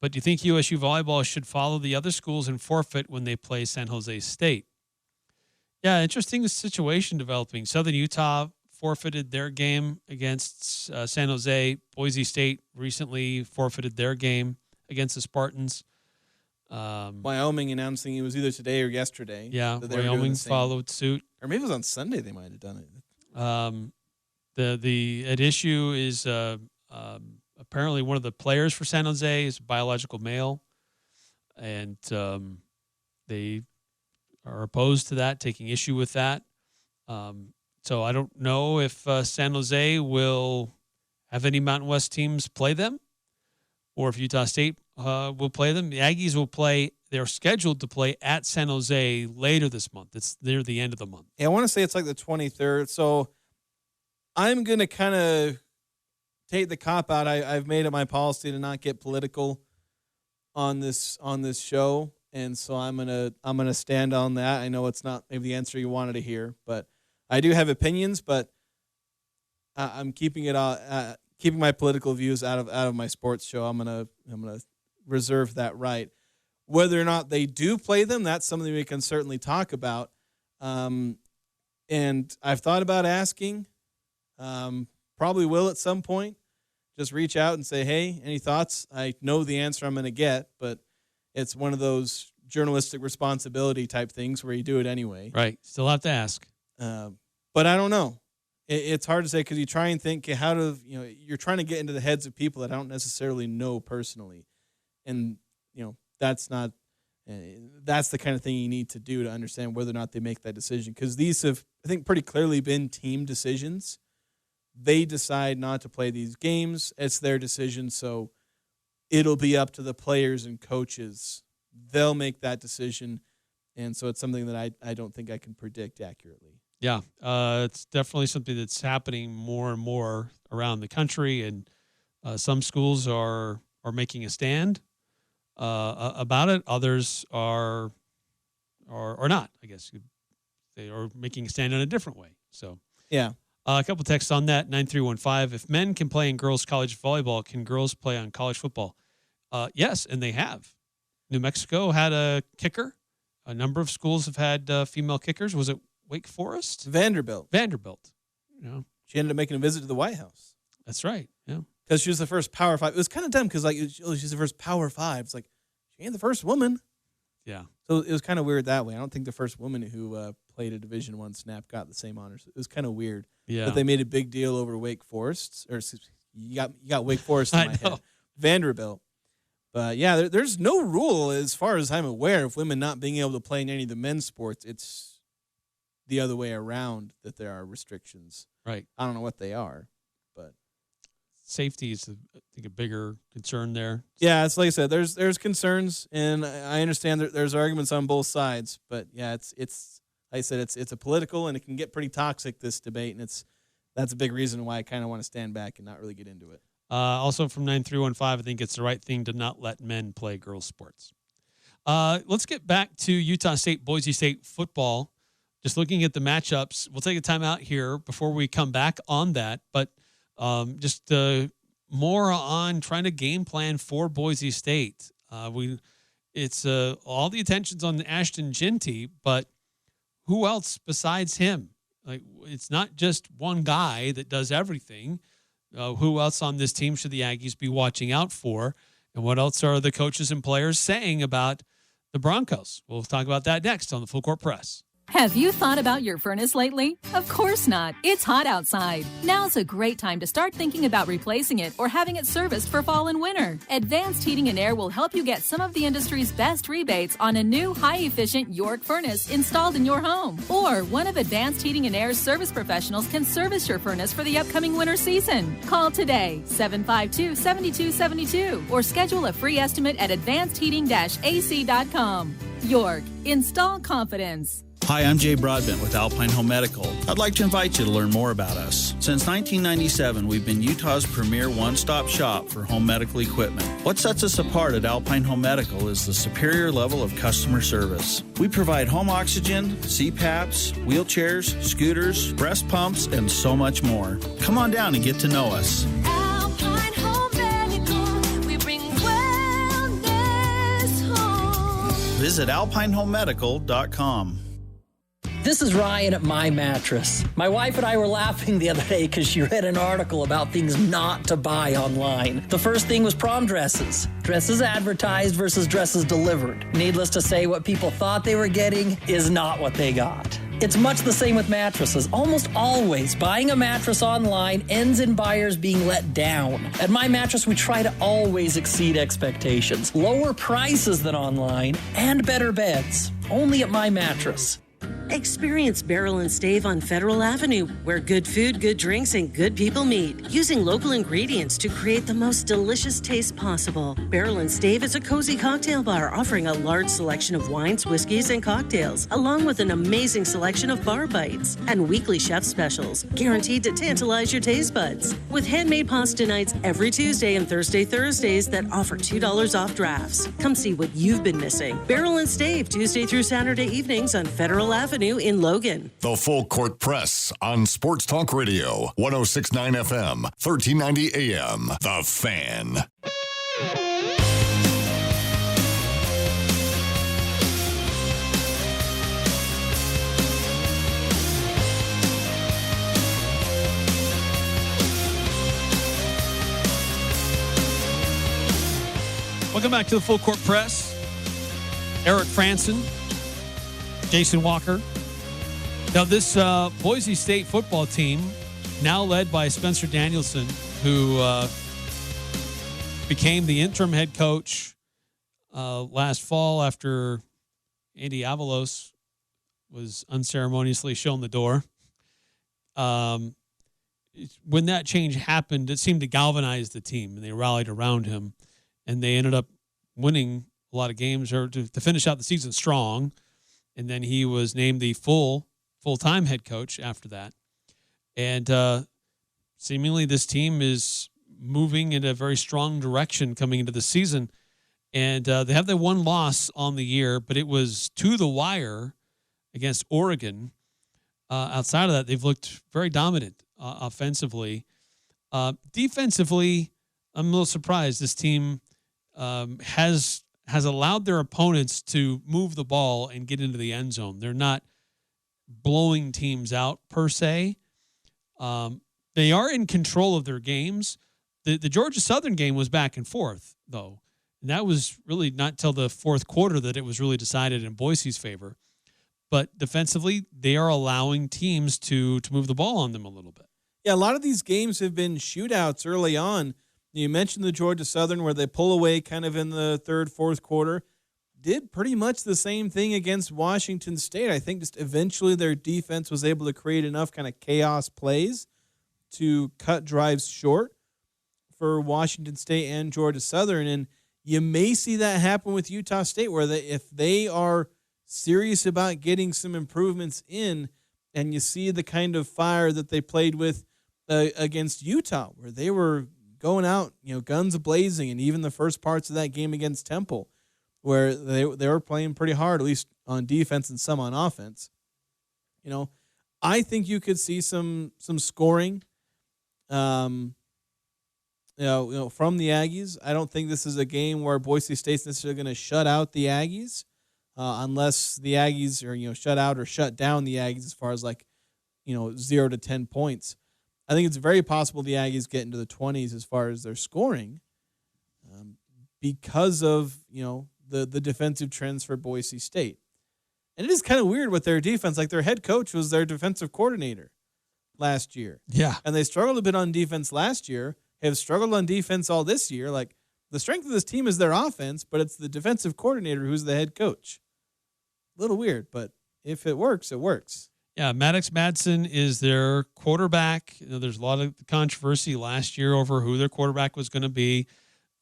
[SPEAKER 4] but do you think USU volleyball should follow the other schools and forfeit when they play San Jose State? Yeah, interesting situation developing. Southern Utah forfeited their game against San Jose. Boise State recently forfeited their game against the Spartans.
[SPEAKER 5] Wyoming announcing it was either today or yesterday.
[SPEAKER 4] Yeah, Wyoming followed suit.
[SPEAKER 5] Or maybe it was on Sunday they might have done
[SPEAKER 4] it. The at issue is apparently one of the players for San Jose is a biological male, and they are opposed to that, taking issue with that. So I don't know if San Jose will have any Mountain West teams play them, or if Utah State will play them. The Aggies will play. They're scheduled to play at San Jose later this month. It's near the end of the month.
[SPEAKER 5] Yeah, I want to say it's like the 23rd. So I'm going to kind of take the cop out. I've made it my policy to not get political on this show, and so I'm gonna stand on that. I know it's not maybe the answer you wanted to hear, but I do have opinions. But I'm keeping it keeping my political views out of my sports show. I'm gonna reserve that right. Whether or not they do play them, that's something we can certainly talk about. And I've thought about asking. Probably will at some point. Just reach out and say, hey, any thoughts? I know the answer I'm going to get, but it's one of those journalistic responsibility type things where you do it anyway.
[SPEAKER 4] Right. Still have to ask.
[SPEAKER 5] But I don't know. It's hard to say because you try and think you're trying to get into the heads of people that I don't necessarily know personally. And, that's not, that's the kind of thing you need to do to understand whether or not they make that decision. Because these have, I think, pretty clearly been team decisions. They decide not to play these games. It's their decision, so it'll be up to the players and coaches. They'll make that decision, and so it's something that I don't think I can predict accurately.
[SPEAKER 4] Yeah, it's definitely something that's happening more and more around the country, and some schools are making a stand about it. Others are not, I guess. They are making a stand in a different way. So
[SPEAKER 5] yeah.
[SPEAKER 4] A couple texts on that, 9315. If men can play in girls' college volleyball, can girls play on college football? Yes, and they have. New Mexico had a kicker. A number of schools have had female kickers. Was it Wake Forest?
[SPEAKER 5] Vanderbilt.
[SPEAKER 4] She
[SPEAKER 5] ended up making a visit to the White House.
[SPEAKER 4] That's right, yeah.
[SPEAKER 5] Because she was the first Power 5. It was kind of dumb because, she's the first Power 5. It's like, she ain't the first woman.
[SPEAKER 4] Yeah.
[SPEAKER 5] So it was kind of weird that way. I don't think the first woman who played a Division I snap got the same honors. It was kind of weird.
[SPEAKER 4] Yeah.
[SPEAKER 5] But they made a big deal over Wake Forest. Or you got Wake Forest in my head. Vanderbilt. But, yeah, there's no rule, as far as I'm aware, of women not being able to play in any of the men's sports. It's the other way around that there are restrictions.
[SPEAKER 4] Right.
[SPEAKER 5] I don't know what they are, but
[SPEAKER 4] safety is, I think, a bigger concern there.
[SPEAKER 5] Yeah, it's like I said, there's concerns, and I understand that there's arguments on both sides. But yeah, it's like I said, it's a political, and it can get pretty toxic, this debate, and that's a big reason why I kind of want to stand back and not really get into it.
[SPEAKER 4] Also from 9315, I think it's the right thing to not let men play girls' sports. Let's get back to Utah State, Boise State football. Just looking at the matchups, we'll take a time out here before we come back on that. But just more on trying to game plan for Boise State. It's all the attention's on Ashton Ginty, but who else besides him? Like, it's not just one guy that does everything. Who else on this team should the Aggies be watching out for? And what else are the coaches and players saying about the Broncos? We'll talk about that next on the Full Court Press.
[SPEAKER 12] Have you thought about your furnace lately? Of course not. It's hot outside. Now's a great time to start thinking about replacing it or having it serviced for fall and winter. Advanced Heating and Air will help you get some of the industry's best rebates on a new high-efficient York furnace installed in your home. Or one of Advanced Heating and Air's service professionals can service your furnace for the upcoming winter season. Call today, 752-7272, or schedule a free estimate at advancedheating-ac.com. York, install confidence.
[SPEAKER 13] Hi, I'm Jay Broadbent with Alpine Home Medical. I'd like to invite you to learn more about us. Since 1997, we've been Utah's premier one-stop shop for home medical equipment. What sets us apart at Alpine Home Medical is the superior level of customer service. We provide home oxygen, CPAPs, wheelchairs, scooters, breast pumps, and so much more. Come on down and get to know us.
[SPEAKER 14] Alpine Home Medical, we bring wellness home.
[SPEAKER 13] Visit alpinehomemedical.com.
[SPEAKER 15] This is Ryan at My Mattress. My wife and I were laughing the other day because she read an article about things not to buy online. The first thing was prom dresses. Dresses advertised versus dresses delivered. Needless to say, what people thought they were getting is not what they got. It's much the same with mattresses. Almost always, buying a mattress online ends in buyers being let down. At My Mattress, we try to always exceed expectations, lower prices than online, and better beds. only at My Mattress.
[SPEAKER 16] Experience Barrel and Stave on Federal Avenue, where good food, good drinks, and good people meet. Using local ingredients to create the most delicious taste possible. Barrel and Stave is a cozy cocktail bar offering a large selection of wines, whiskeys, and cocktails, along with an amazing selection of bar bites and weekly chef specials, guaranteed to tantalize your taste buds. With handmade pasta nights every Tuesday and Thursdays that offer $2 off drafts. Come see what you've been missing. Barrel and Stave, Tuesday through Saturday evenings on Federal Avenue in Logan.
[SPEAKER 1] The Full Court Press on Sports Talk Radio, 106.9 FM, 1390 AM. The Fan.
[SPEAKER 4] Welcome back to the Full Court Press. Eric Frandsen, Jason Walker. Now, this Boise State football team, now led by Spencer Danielson, who became the interim head coach last fall after Andy Avalos was unceremoniously shown the door. When that change happened, it seemed to galvanize the team, and they rallied around him, and they ended up winning a lot of games, or to finish out the season strong. And then he was named the full-time head coach after that. And seemingly this team is moving in a very strong direction coming into the season. And they have the one loss on the year, but it was to the wire against Oregon. Outside of that, they've looked very dominant offensively. Defensively, I'm a little surprised. This team has allowed their opponents to move the ball and get into the end zone. They're not blowing teams out per se. They are in control of their games. The Georgia Southern game was back and forth, though. And that was really not till the fourth quarter that it was really decided in Boise's favor. But defensively, they are allowing teams to move the ball on them a little bit.
[SPEAKER 5] Yeah, a lot of these games have been shootouts early on. You mentioned the Georgia Southern where they pull away kind of in the third, fourth quarter. Did pretty much the same thing against Washington State. I think just eventually their defense was able to create enough kind of chaos plays to cut drives short for Washington State and Georgia Southern. And you may see that happen with Utah State, where if they are serious about getting some improvements in, and you see the kind of fire that they played with against Utah, where they were going out, guns blazing, and even the first parts of that game against Temple, where they were playing pretty hard, at least on defense and some on offense. I think you could see some scoring, from the Aggies. I don't think this is a game where Boise State's necessarily going to shut out the Aggies, unless the Aggies are shut out or shut down the Aggies as far as 0 to 10 points. I think it's very possible the Aggies get into the 20s as far as their scoring, because of the defensive trends for Boise State. And it is kind of weird with their defense. Like, their head coach was their defensive coordinator last year.
[SPEAKER 4] Yeah.
[SPEAKER 5] And they struggled a bit on defense last year, have struggled on defense all this year. Like, the strength of this team is their offense, but it's the defensive coordinator who's the head coach. A little weird, but if it works, it works.
[SPEAKER 4] Yeah, Maddox Madsen is their quarterback. There's a lot of controversy last year over who their quarterback was going to be.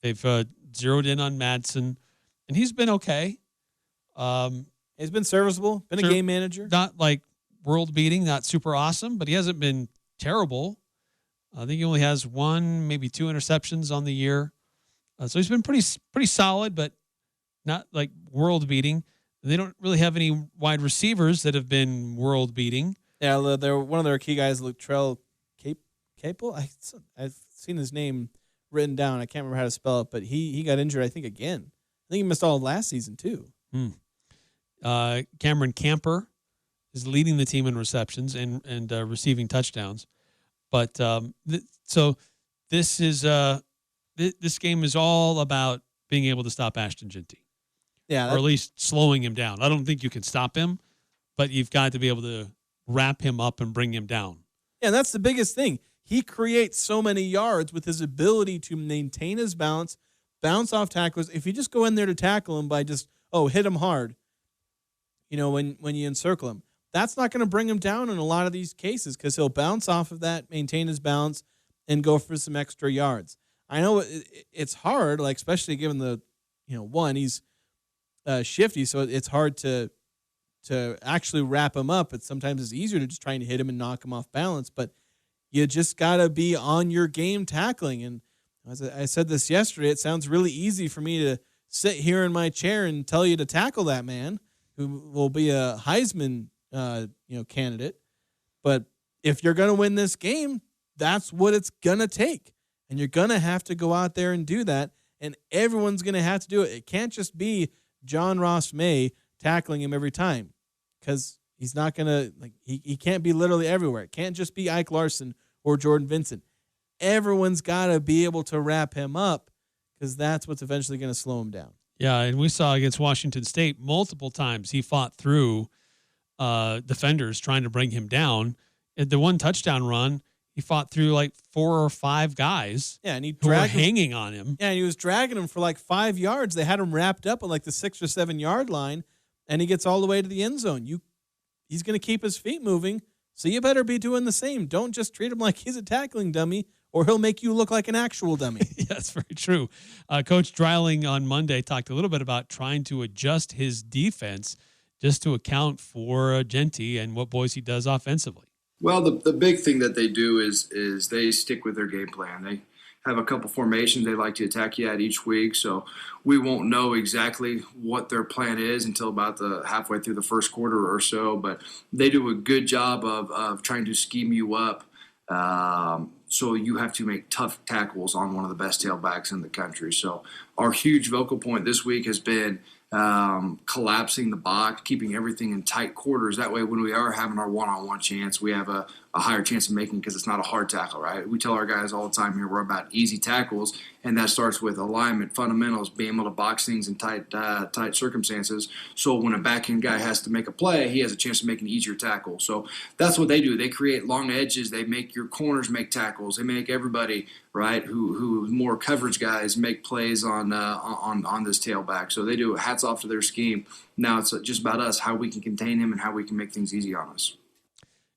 [SPEAKER 4] They've zeroed in on Madsen, and he's been okay.
[SPEAKER 5] He's been serviceable, been a game manager.
[SPEAKER 4] Not like world-beating, not super awesome, but he hasn't been terrible. I think he only has 1, maybe 2 interceptions on the year. So he's been pretty solid, but not like world-beating. They don't really have any wide receivers that have been world-beating.
[SPEAKER 5] Yeah, they're one of their key guys, Lutrell Capel. I've seen his name written down. I can't remember how to spell it, but he got injured, I think, again. I think he missed all of last season, too.
[SPEAKER 4] Cameron Camper is leading the team in receptions and receiving touchdowns. But so this is this game is all about being able to stop Ashton Genty.
[SPEAKER 5] Yeah,
[SPEAKER 4] or at least slowing him down. I don't think you can stop him, but you've got to be able to wrap him up and bring him down.
[SPEAKER 5] Yeah, that's the biggest thing. He creates so many yards with his ability to maintain his balance, bounce off tacklers. If you just go in there to tackle him by just, hit him hard, when you encircle him. That's not going to bring him down in a lot of these cases because he'll bounce off of that, maintain his balance, and go for some extra yards. I know it's hard, like especially given the, he's shifty, so it's hard to actually wrap him up. But sometimes it's easier to just trying to hit him and knock him off balance. But you just got to be on your game tackling. And as I said this yesterday, it sounds really easy for me to sit here in my chair and tell you to tackle that man who will be a Heisman candidate. But if you're going to win this game, that's what it's going to take. And you're going to have to go out there and do that. And everyone's going to have to do it. It can't just be John Ross May tackling him every time because he's not going to, he can't be literally everywhere. It can't just be Ike Larson or Jordan Vincent. Everyone's got to be able to wrap him up because that's what's eventually going to slow him down.
[SPEAKER 4] Yeah, and we saw against Washington State multiple times he fought through defenders trying to bring him down. At the one touchdown run, he fought through 4 or 5 guys
[SPEAKER 5] and he
[SPEAKER 4] who were hanging on him.
[SPEAKER 5] Yeah, and he was dragging him for 5 yards. They had him wrapped up at the 6 or 7 yard line, and he gets all the way to the end zone. He's going to keep his feet moving, so you better be doing the same. Don't just treat him like he's a tackling dummy, or he'll make you look like an actual dummy.
[SPEAKER 4] Yeah, that's very true. Coach Dreiling on Monday talked a little bit about trying to adjust his defense just to account for Genty and what Boise does offensively.
[SPEAKER 17] Well, the big thing that they do is they stick with their game plan. They have a couple formations they like to attack you at each week, so we won't know exactly what their plan is until about the halfway through the first quarter or so, but they do a good job of trying to scheme you up. So you have to make tough tackles on one of the best tailbacks in the country. So our huge vocal point this week has been collapsing the box, keeping everything in tight quarters. That way, when we are having our one-on-one chance, we have a higher chance of making because it's not a hard tackle, right? We tell our guys all the time here we're about easy tackles, and that starts with alignment, fundamentals, being able to box things in tight circumstances. So when a back-end guy has to make a play, he has a chance of making an easier tackle. So that's what they do. They create long edges. They make your corners make tackles. They make everybody, right, who more coverage guys make plays on this tailback. So they do. Hats off to their scheme. Now it's just about us, how we can contain him and how we can make things easy on us.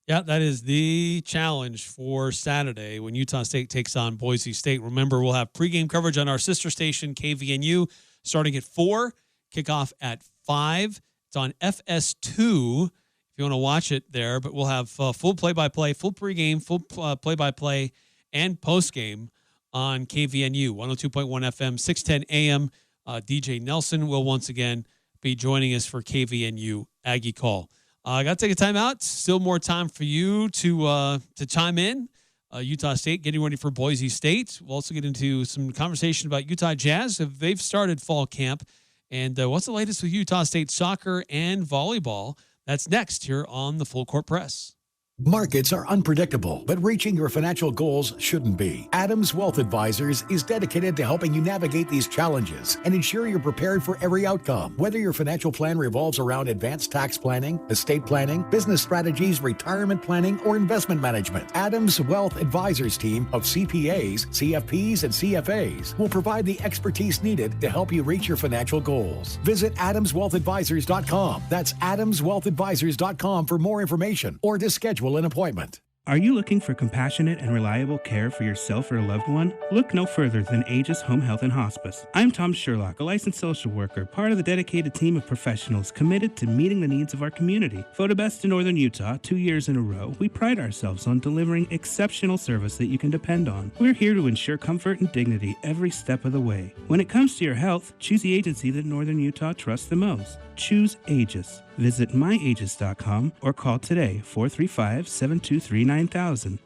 [SPEAKER 4] Yeah, that is the challenge for Saturday when Utah State takes on Boise State. Remember, we'll have pregame coverage on our sister station, KVNU, starting at 4, kickoff at 5. It's on FS2 if you want to watch it there, but we'll have full play-by-play, full pregame, full play-by-play, and postgame on KVNU, 102.1 FM, 610 AM. DJ Nelson will once again be joining us for KVNU Aggie Call. I got to take a timeout. Still more time for you to chime in. Utah State getting ready for Boise State. We'll also get into some conversation about Utah Jazz. They've started fall camp. And what's the latest with Utah State soccer and volleyball? That's next here on the Full Court Press.
[SPEAKER 18] Markets are unpredictable, but reaching your financial goals shouldn't be. Adams Wealth Advisors is dedicated to helping you navigate these challenges and ensure you're prepared for every outcome. Whether your financial plan revolves around advanced tax planning, estate planning, business strategies, retirement planning, or investment management, Adams Wealth Advisors team of CPAs, CFPs, and CFAs will provide the expertise needed to help you reach your financial goals. Visit AdamsWealthAdvisors.com. That's AdamsWealthAdvisors.com for more information or to schedule an appointment.
[SPEAKER 19] Are you looking for compassionate and reliable care for yourself or a loved one? Look no further than Aegis Home Health and Hospice. I'm Tom Sherlock, a licensed social worker, part of the dedicated team of professionals committed to meeting the needs of our community. Voted best in Northern Utah 2 years in a row, we pride ourselves on delivering exceptional service that you can depend on. We're here to ensure comfort and dignity every step of the way. When it comes to your health, choose the agency that Northern Utah trusts the most. Choose Aegis. Visit myaegis.com or call today 435-723-9000.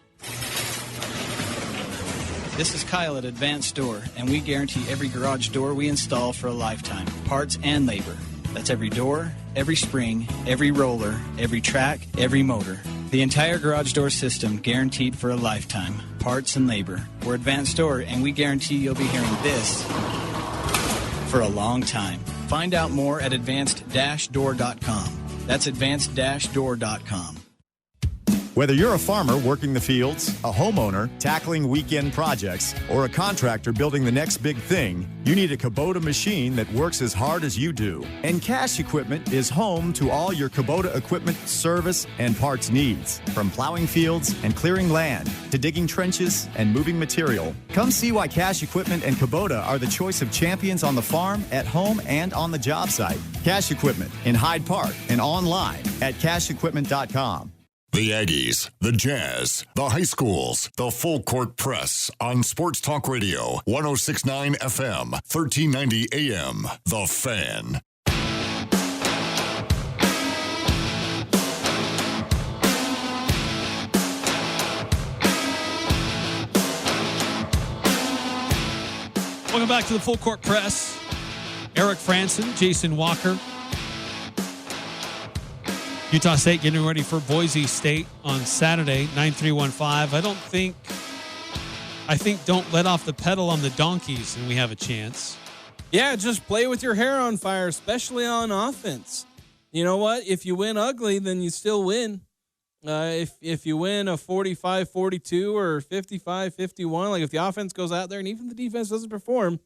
[SPEAKER 20] This is Kyle at Advanced Door, and we guarantee every garage door we install for a lifetime, parts and labor. That's every door, every spring, every roller, every track, every motor. The entire garage door system guaranteed for a lifetime, parts and labor. We're Advanced Door, and we guarantee you'll be hearing this for a long time. Find out more at advanced-door.com. That's advanced-door.com.
[SPEAKER 21] Whether you're a farmer working the fields, a homeowner tackling weekend projects, or a contractor building the next big thing, you need a Kubota machine that works as hard as you do. And Cash Equipment is home to all your Kubota equipment service and parts needs. From plowing fields and clearing land to digging trenches and moving material, come see why Cash Equipment and Kubota are the choice of champions on the farm, at home, and on the job site. Cash Equipment in Hyde Park and online at cashequipment.com.
[SPEAKER 1] The Aggies, the Jazz, the high schools, the full court press on Sports Talk Radio, 106.9 FM, 1390 AM. The Fan.
[SPEAKER 4] Welcome back to the full court press. Eric Frandsen, Jason Walker. Utah State getting ready for Boise State on Saturday, 9-3-1-5. I think don't let off the pedal on the donkeys and we have a chance.
[SPEAKER 5] Yeah, just play with your hair on fire, especially on offense. You know what? If you win ugly, then you still win. If you win a 45-42 or 55-51, like if the offense goes out there and even the defense doesn't perform,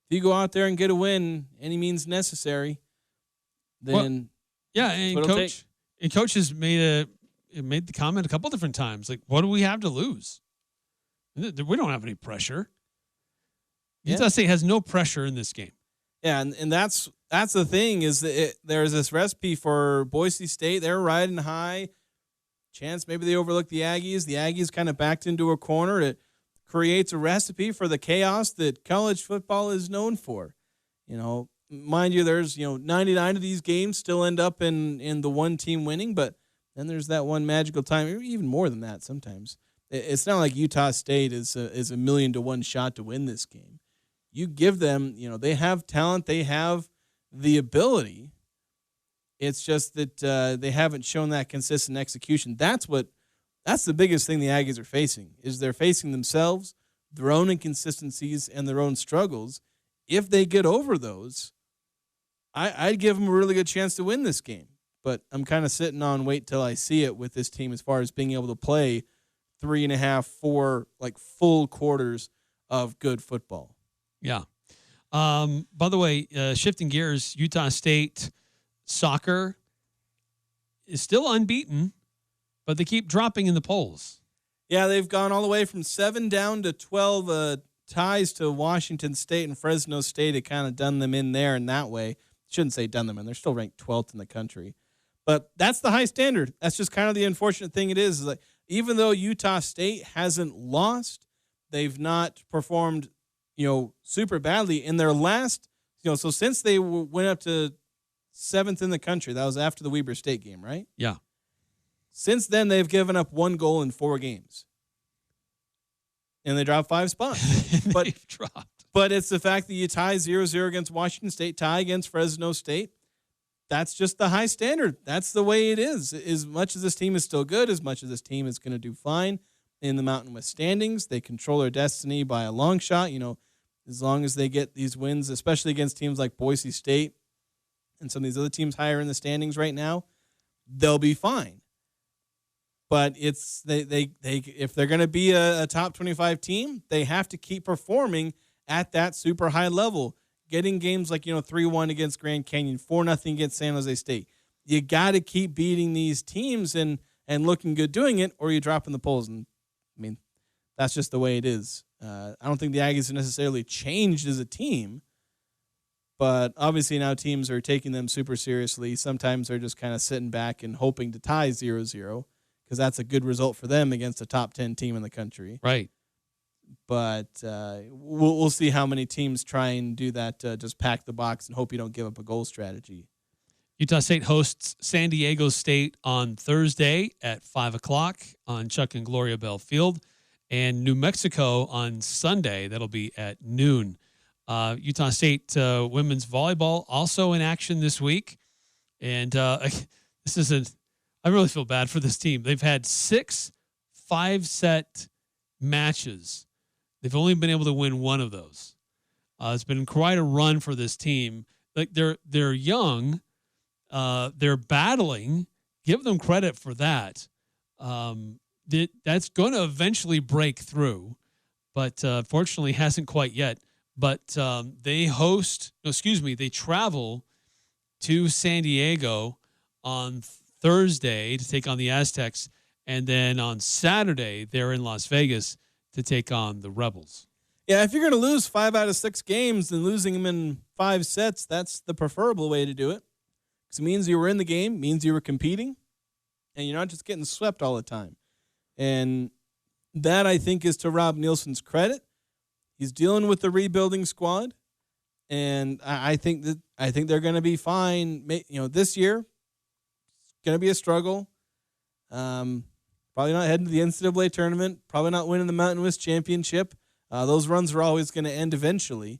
[SPEAKER 5] if you go out there and get a win, any means necessary, then
[SPEAKER 4] coach has made the comment a couple different times. Like, what do we have to lose? We don't have any pressure. Utah State has no pressure in this game.
[SPEAKER 5] Yeah, and that's the thing is that there's this recipe for Boise State. They're riding high. Chance maybe they overlook the Aggies. The Aggies kind of backed into a corner. It creates a recipe for the chaos that college football is known for. You know, mind you, there's 99 of these games still end up in the one team winning, but then there's that one magical time, even more than that sometimes. It's not like Utah State is a 1,000,000-to-1 shot to win this game. You give them, they have talent, they have the ability. It's just that they haven't shown that consistent execution. That's the biggest thing the Aggies are facing, is they're facing themselves, their own inconsistencies, and their own struggles. If they get over those, I'd give them a really good chance to win this game. But I'm kind of sitting on wait till I see it with this team as far as being able to play 3.5, 4 full quarters of good football.
[SPEAKER 4] Yeah. By the way, shifting gears, Utah State soccer is still unbeaten, but they keep dropping in the polls.
[SPEAKER 5] Yeah, they've gone all the way from 7 down to 12 ties to Washington State and Fresno State. It kind of done them in there in that way. Shouldn't say done them in. They're still ranked 12th in the country. But that's the high standard. That's just kind of the unfortunate thing it is like, even though Utah State hasn't lost, they've not performed, super badly in their last, so since they went up to 7th in the country, that was after the Weber State game, right?
[SPEAKER 4] Yeah.
[SPEAKER 5] Since then, they've given up 1 goal in 4 games. And they dropped 5 spots. But it's the fact that you tie 0-0 against Washington State, tie against Fresno State. That's just the high standard. That's the way it is. As much as this team is still good, as much as this team is going to do fine in the Mountain West standings, they control their destiny by a long shot. As long as they get these wins, especially against teams like Boise State and some of these other teams higher in the standings right now, they'll be fine. But it's they if they're going to be a top 25 team, they have to keep performing at that super high level, getting games like 3-1 against Grand Canyon, 4-0 against San Jose State. You got to keep beating these teams and looking good doing it, or you drop in the polls. And that's just the way it is. I don't think the Aggies have necessarily changed as a team, but obviously now teams are taking them super seriously. Sometimes they're just kind of sitting back and hoping to tie 0-0 because that's a good result for them against a top 10 team in the country.
[SPEAKER 4] Right.
[SPEAKER 5] But we'll see how many teams try and do that, just pack the box and hope you don't give up a goal strategy.
[SPEAKER 4] Utah State hosts San Diego State on Thursday at 5 o'clock on Chuck and Gloria Bell Field, and New Mexico on Sunday. That'll be at noon. Utah State women's volleyball also in action this week. And I really feel bad for this team. They've had 6 5-set matches. They've only been able to win 1 of those. It's been quite a run for this team. Like they're young. They're battling. Give them credit for that. That's going to eventually break through, but fortunately hasn't quite yet. But they travel to San Diego on Thursday to take on the Aztecs, and then on Saturday they're in Las Vegas to take on the Rebels.
[SPEAKER 5] Yeah, if you're going to lose 5 out of 6 games and losing them in 5 sets, that's the preferable way to do it. Because it means you were in the game, means you were competing, and you're not just getting swept all the time. And that, I think, is to Rob Nielsen's credit. He's dealing with the rebuilding squad, and I think they're going to be fine. This year, it's going to be a struggle. Probably not heading to the NCAA tournament. Probably not winning the Mountain West Championship. Those runs are always going to end eventually,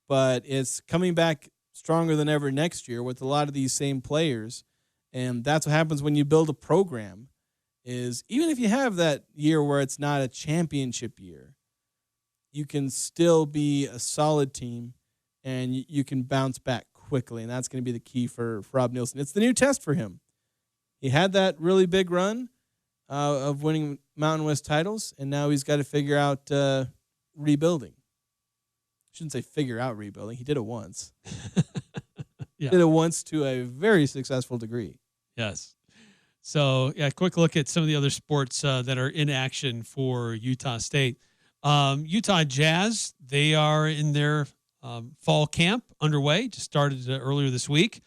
[SPEAKER 5] but it's coming back stronger than ever next year with a lot of these same players, and that's what happens when you build a program. Is even if you have that year where it's not a championship year, you can still be a solid team, and you can bounce back quickly, and that's going to be the key for Rob Nielsen. It's the new test for him. He had that really big run of winning Mountain West titles, and now he's got to figure out rebuilding. I shouldn't say figure out rebuilding. He did it once.
[SPEAKER 4] Yeah.
[SPEAKER 5] Did it once to a very successful degree.
[SPEAKER 4] Yes. So, quick look at some of the other sports that are in action for Utah State. Utah Jazz, they are in their fall camp underway. Just started earlier this week.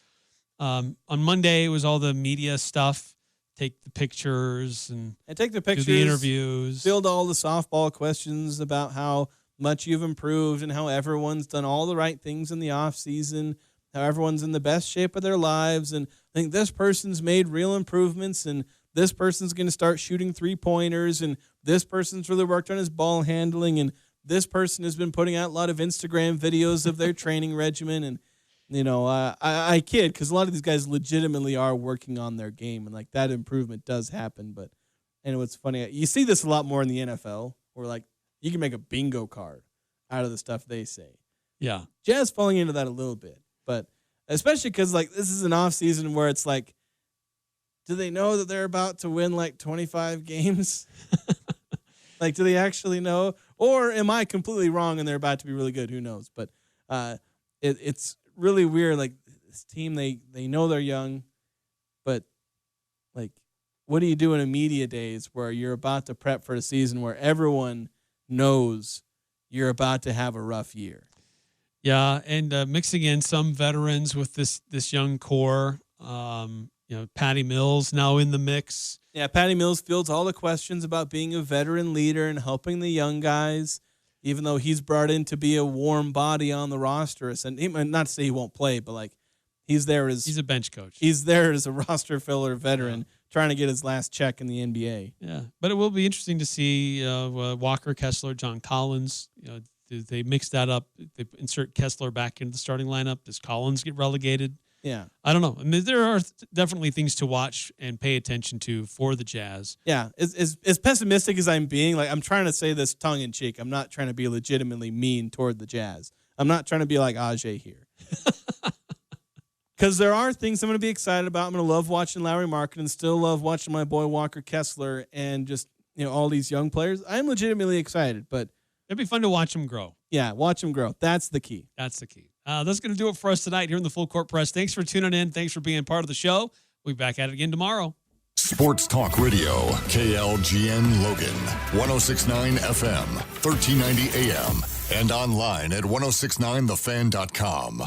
[SPEAKER 4] On Monday, it was all the media stuff. Take the pictures and
[SPEAKER 5] take the pictures,
[SPEAKER 4] do the interviews.
[SPEAKER 5] Field all the softball questions about how much you've improved and how everyone's done all the right things in the off season, how everyone's in the best shape of their lives, and I think this person's made real improvements, and this person's going to start shooting 3-pointers, and this person's really worked on his ball handling, and this person has been putting out a lot of Instagram videos of their training regimen. And I kid, because a lot of these guys legitimately are working on their game, and like that improvement does happen. But what's funny, you see this a lot more in the NFL, where like you can make a bingo card out of the stuff they say.
[SPEAKER 4] Yeah,
[SPEAKER 5] Jazz falling into that a little bit, but especially because like this is an off season where it's like, do they know that they're about to win like 25 games? Like, do they actually know, or am I completely wrong and they're about to be really good? Who knows? But it's really weird. Like this team, they know they're young, but like, what do you do in a media days where you're about to prep for a season where everyone knows you're about to have a rough year?
[SPEAKER 4] Yeah, and mixing in some veterans with this young core. Patty Mills now in the mix.
[SPEAKER 5] Yeah, Patty Mills fields all the questions about being a veteran leader and helping the young guys, even though he's brought in to be a warm body on the roster. And not to say he won't play, but like he's a bench coach. He's there as a roster filler veteran trying to get his last check in the NBA.
[SPEAKER 4] Yeah, but it will be interesting to see Walker, Kessler, John Collins. Do they mix that up? They insert Kessler back into the starting lineup. Does Collins get relegated?
[SPEAKER 5] Yeah.
[SPEAKER 4] I don't know. I mean, there are definitely things to watch and pay attention to for the Jazz.
[SPEAKER 5] Yeah. As pessimistic as I'm being, like I'm trying to say this tongue in cheek. I'm not trying to be legitimately mean toward the Jazz. I'm not trying to be like Ajay here. Because there are things I'm going to be excited about. I'm going to love watching Lowry Market and still love watching my boy Walker Kessler and just all these young players. I'm legitimately excited, but
[SPEAKER 4] it'd be fun to watch them grow.
[SPEAKER 5] Yeah, watch them grow. That's the key.
[SPEAKER 4] That's the key. That's going to do it for us tonight here in the Full Court Press. Thanks for tuning in. Thanks for being part of the show. We'll be back at it again tomorrow.
[SPEAKER 1] Sports Talk Radio, KLGN Logan, 106.9 FM, 1390 AM, and online at 1069thefan.com.